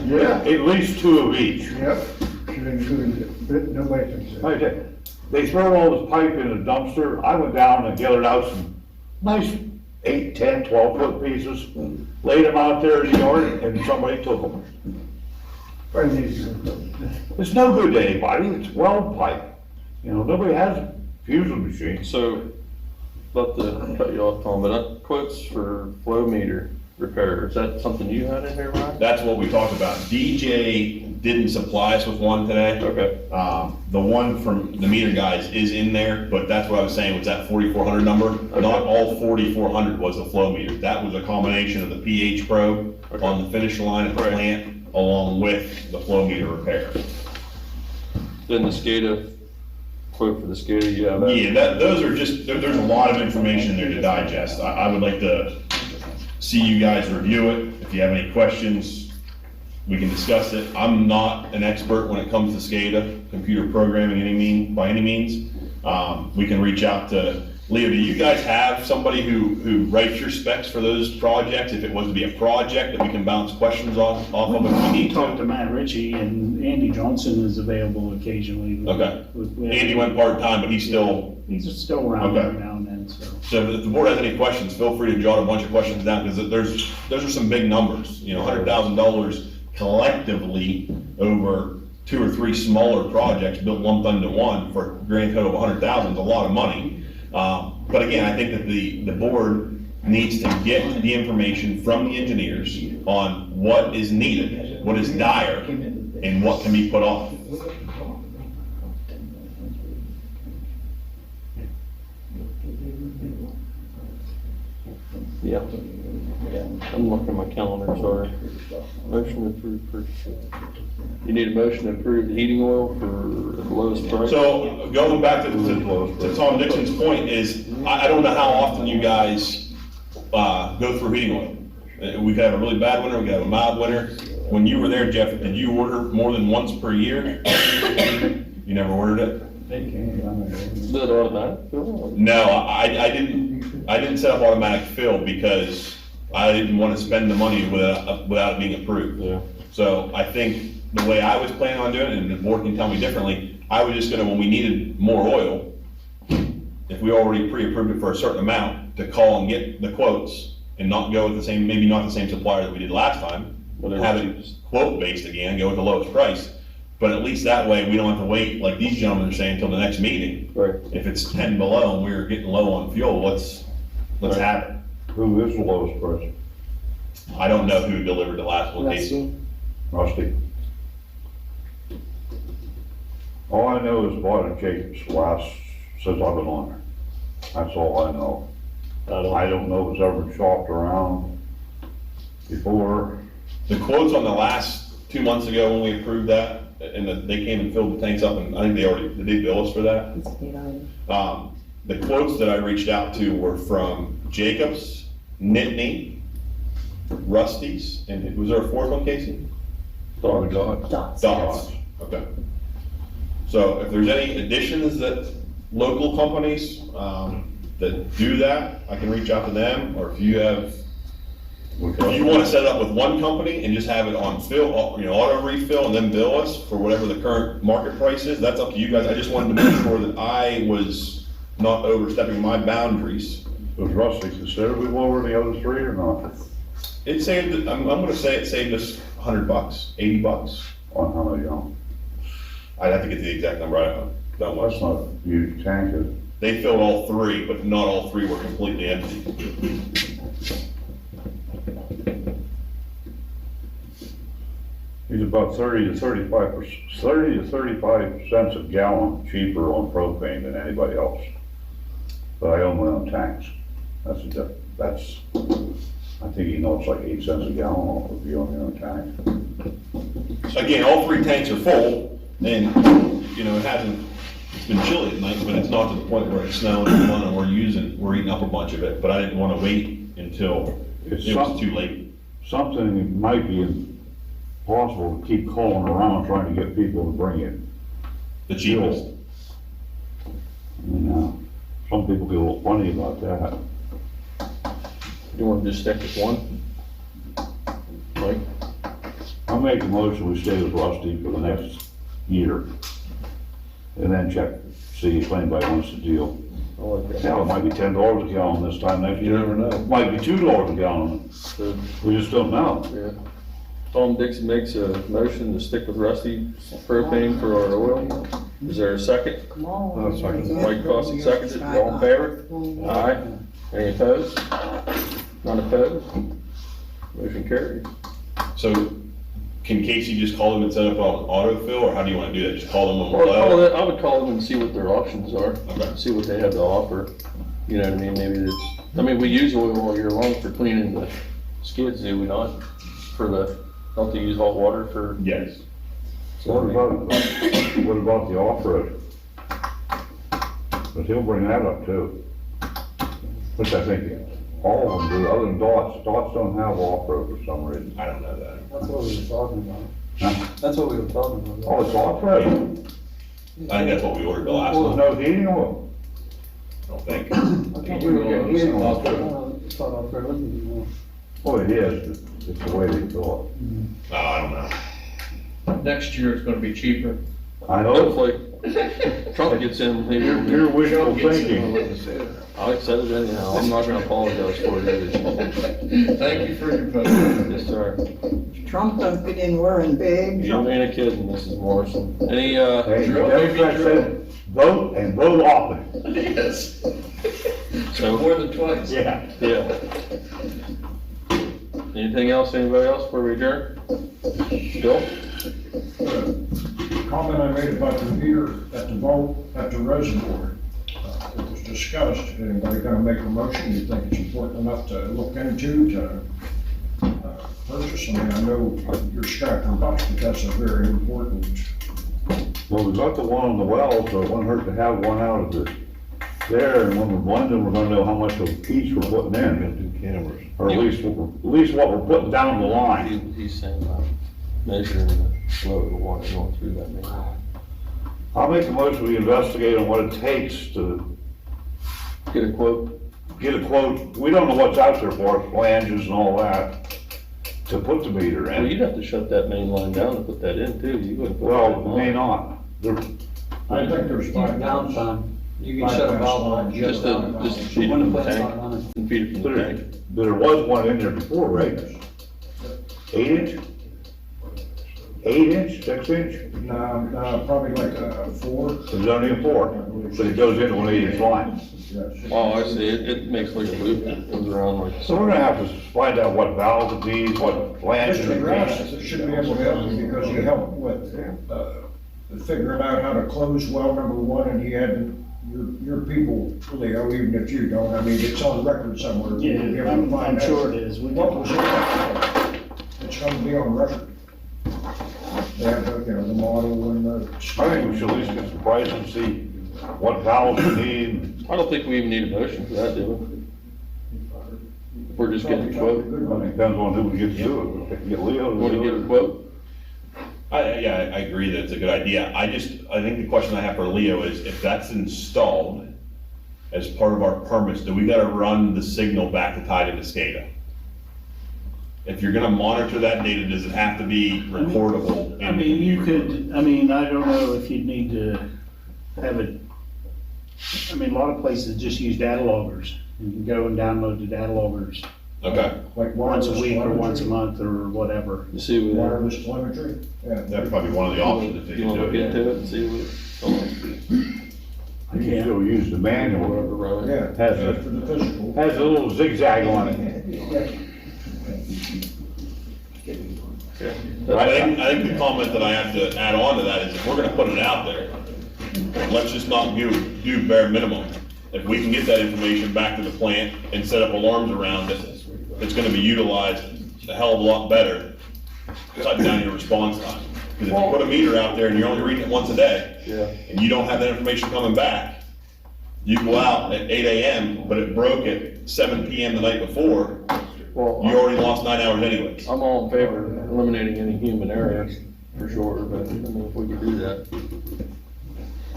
Yeah, At least 2 of each. yep, should include it, but nobody thinks that. Like I said, they throw all this pipe in a dumpster, I went down and gathered out some nice 8, 10, 12-foot pieces, laid them out there in the yard, and somebody took them. Probably needs to- It's no good to anybody, it's weld pipe. Nobody has a fusing machine. So, about to cut you off, Tom, but quotes for flow meter repair, is that something you had in here, Ryan? That's what we talked about. DJ didn't supply us with one today. Okay. The one from the meter guys is in there, but that's what I was saying, was that 4,400 number. Not all 4,400 was the flow meter. That was a combination of the pH probe on the finish line at the plant, along with the flow meter repair. Then the SCADA, quote for the SCADA, you have that? Yeah, those are just, there's a lot of information there to digest. I would like to see you guys review it. If you have any questions, we can discuss it. I'm not an expert when it comes to SCADA, computer programming by any means. We can reach out to Leo. Do you guys have somebody who writes your specs for those projects? If it was to be a project that we can bounce questions off of if we need Talk to to? Matt Ritchie, and Andy Johnson is available occasionally. Okay. Andy went part-time, but he's still he's still around Okay. every now and then, so. So if the board has any questions, feel free to jot a bunch of questions down, because those are some big numbers. You know, $100,000 collectively over 2 or 3 smaller projects built lumped into one for a grand total of 100,000 is a lot of money. But again, I think that the board needs to get the information from the engineers on what is needed, what is dire, and what can be put off. Yeah. I'm looking at my calendar, sorry. Motion to approve. You need a motion to approve the heating oil for the lowest price? So going back to Tom Dixon's point is, I don't know how often you guys go through heating oil. We could have a really bad winter, we could have a mild winter. When you were there, Jeff, did you order more than once per year? You never ordered it? Is that automatic? No, I didn't set up automatic fill because I didn't want to spend the money without it being approved. Yeah. So I think the way I was planning on doing it, and the board can tell me differently, I was just gonna, when we needed more oil, if we already pre-approved it for a certain amount, to call and get the quotes and not go with the same, maybe not the same supplier that we did last time, have it quote-based again, go with the lowest price. But at least that way, we don't have to wait, like these gentlemen are saying, until the next meeting. Right. If it's 10 below and we're getting low on fuel, let's have it. Who is the lowest price? I don't know who delivered the last location. Rusty. All I know is bought at Jacobs last, since I've been on there. That's all I know. I don't know if it's ever been shopped around before. The quotes on the last 2 months ago when we approved that, and they came and filled the tanks up, and I think did they bill us for that? The quotes that I reached out to were from Jacobs, Nittany, Rusty's, and was there a fourth one, Casey? Dots. Dots. Okay. So if there's any additions that local companies, that do that, I can reach out to them, or if you have, if you want to set it up with one company and just have it on fill, auto refill and then bill us for whatever the current market price is, that's up to you guys. I just wanted to make sure that I was not overstepping my boundaries. Was Rusty considerably lower than the other 3 or not? It saved, I'm gonna say it saved us $100, $80. On how many gallons? I'd have to get the exact number, I don't know. That's not a huge tank, is it? They filled all 3, but not all 3 were completely empty. He's about 30 to 35 cents a gallon cheaper on propane than anybody else. But I own my own tanks. That's, I think he knows like 8 cents a gallon if you own your own tank. Again, all 3 tanks are full, and, it's been chilly at night, but it's not to the point where it's snowing and we're eating up a bunch of it, but I didn't want to wait until it was too late. Something might be possible to keep calling around trying to get people to bring in. The cheapest. Some people get a little funny about that. You want to just stick with one? Mike? I'll make a motion, we stay with Rusty for the next year. And then check, see if anybody wants to deal. I like that. Hell, it might be $10 a gallon this time next year. You never know. It might be $2 a gallon. So, We just don't know. yeah. Tom Dixon makes a motion to stick with Rusty propane for our oil. Is there a second? Mike Cossick seconds it. All in favor? Aye. Any opposed? None opposed? Motion carries. So can Casey just call them and set up on autofill, or how do you want to do that? Just call them when Or we're call low? it, I would call them and see what their options are. Okay. See what they have to offer. You know what I mean? Maybe it's, we use oil all year long for cleaning the skids, do we not? Don't they use hot water for? Yes. What about the off-road? But he'll bring that up too. Which I think all of them do, other than Dots. Dots don't have off-road for some reason. I don't know that. That's what we were talking about. Huh? That's what we were talking about. Oh, it's off-road? I think that's what we ordered the last Well, one. no heating oil? I don't think. We were getting heating oil too. It's not off road anymore. Well, it is, it's the way they do I don't know. Next year it's gonna be cheaper. it. I hope. Hopefully. Trump gets in, maybe. You're wishful thinking. I said it anyhow, I'm not gonna apologize for it either. Thank you for your post. Yes, sir. Trump don't get in wearing big. You ain't a kidding, Mrs. Morrison. Any, Hey, Democrats said, vote and vote often. Yes. so, More than twice. Yeah. yeah. Anything else, anybody else before we adjourn? Bill? Comment I made about the meter at the vault, at the reservoir. It was discussed, anybody gonna make a motion, you think it's important enough to look into, to purchase? I mean, I know you're scrapping bucks, but that's a very important. Well, we got the one on the well, so it wouldn't hurt to have one out of the, there, and when we're blending, we're gonna know how much of each we're putting in. Cameras. Or at least what we're putting down the line. He's saying about measuring the flow of the water going through that main line. I'll make a motion, we investigate on what it takes to Get a quote. get a quote. We don't know what's out there for us, flanges and all that, to put the meter Well, in. you'd have to shut that main line down to put that in too, you wouldn't put that Well, in. we may not. There, I think there's five. Downtime. You can shut a valve on. Just to feed it from the tank, and feed it from the tank. there was one in there before, right? 8 inch? 8 inch, 6 inch? No, probably like 4. It's only a 4, but it goes into an 8 inch line. Yes. Oh, I see, it makes like a loop that goes around like. So we're gonna have to find out what valves it needs, what flanges Mr. it Grass needs. should be able to help you because you helped with, figuring out how to close well number 1, and he had, your people, Leo, even if you don't, I mean, it's on record somewhere. Yeah, We'll be able to I'm find out sure it is. What was it? It's gonna be on record. They have, the model and the. I think we should at least get some price and see what valves we need. I don't think we even need a motion for that, do we? If we're just getting a quote. It depends on who we get to do it. We can get Leo to Want to do get a it. quote? I agree that it's a good idea. I think the question I have for Leo is, if that's installed as part of our permits, do we gotta run the signal back to tie to SCADA? If you're gonna monitor that data, does it have to be recordable? I mean, you could, I don't know if you'd need to have it, a lot of places just use data loggers. You can go and download the data loggers Okay, Like once a wireless week or once a telemetry. month or whatever. You see what, Wireless telemetry, yeah. that'd probably be one of the options if they you could wanna do look it. into it and see what? You can still use the manual. Right. Yeah, Has that's for the physical. Has a little zigzag on it. I think the comment that I have to add on to that is, if we're gonna put it out there, let's just not do bare minimum. If we can get that information back to the plant and set up alarms around it, it's gonna be utilized a hell of a lot better, cut down your response time. Because if you put a meter out there and you're only reading it once a day, Yeah. and you don't have that information coming back, you go out at 8 AM, but it broke at 7 PM the night before, Well, you already lost 9 hours anyways. I'm all in favor of eliminating any human error, for sure, but if we could do that.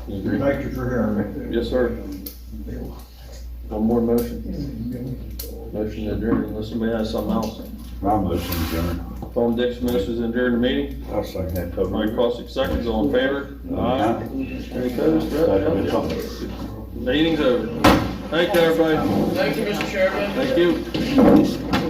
You agree? Thank you for hearing me. Yes, sir. One more motion. Motion to adjourn, unless somebody has something else. I'm listening, John. Phone Dixon, motion to adjourn the meeting. I'll second that. Mike Cossick seconds, all in favor? Aye. Any opposed? Meeting's over. Thank you, everybody. Thank you, Mr. Chairman. Thank you.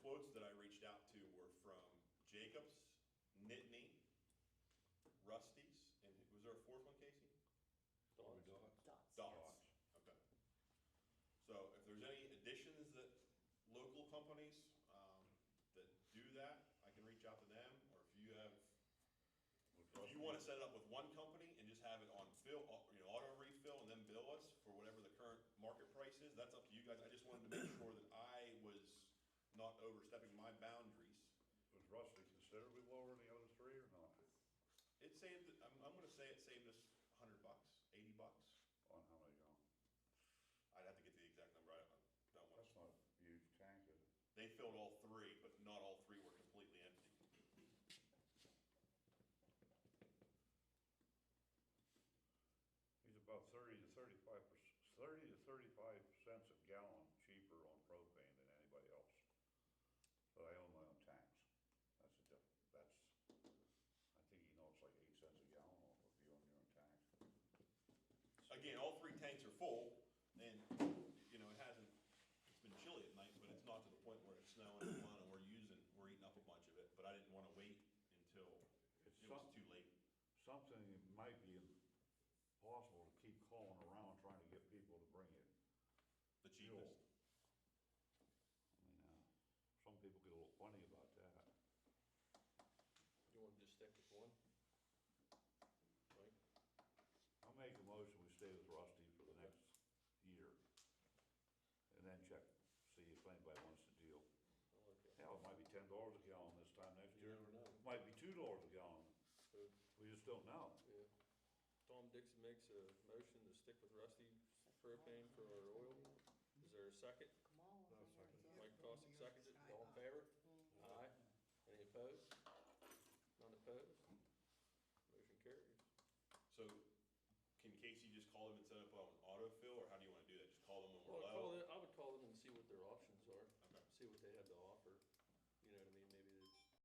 quotes that I reached out to were from Jacobs, Nittany, Rusty's, and was there a fourth one, Casey? Dots. Okay. So if there's any additions that local companies that do that, I can reach out to them, or if you have, if you want to set it up with one company and just have it on fill, auto refill and then bill us for whatever the current market price is, that's up to you guys. I just wanted to make sure that I was not overstepping my boundaries. Was Rusty considerably lower than the other three or not? It saved, I'm gonna say it saved us $100, $80. On how many gallons? I'd have to get the exact number, I don't want That's to. not a huge tank, is it? They filled all three, but not all three were completely empty. He's about 30 to 35 cents a gallon cheaper on propane than anybody else. But I own my own tanks. That's a that's, I think it's like 8 cents a gallon off if you own your own tanks. Again, all three tanks are full, and, it's been chilly at night, but it's not to the point where it's snowing and blowing and we're eating up a bunch of it, but I didn't want to wait until it was too late. Something that might be possible to keep calling around trying to get people to bring it. The cheapest. I mean, some people get a little funny about that. You want to just stick with one? Right? I'll make a motion, we stay with Rusty for the next year. And then check, see if anybody wants to deal. I like it. Hell, it might be $10 a gallon this time next You year. never know. It might be $2 a gallon. So, We just don't know. yeah. Tom Dixon makes a motion to stick with Rusty propane for our oil. Is there a second? Mike Cossick seconds it. All in favor? Aye. Any opposed? None opposed? Motion carries. So can Casey just call them and set up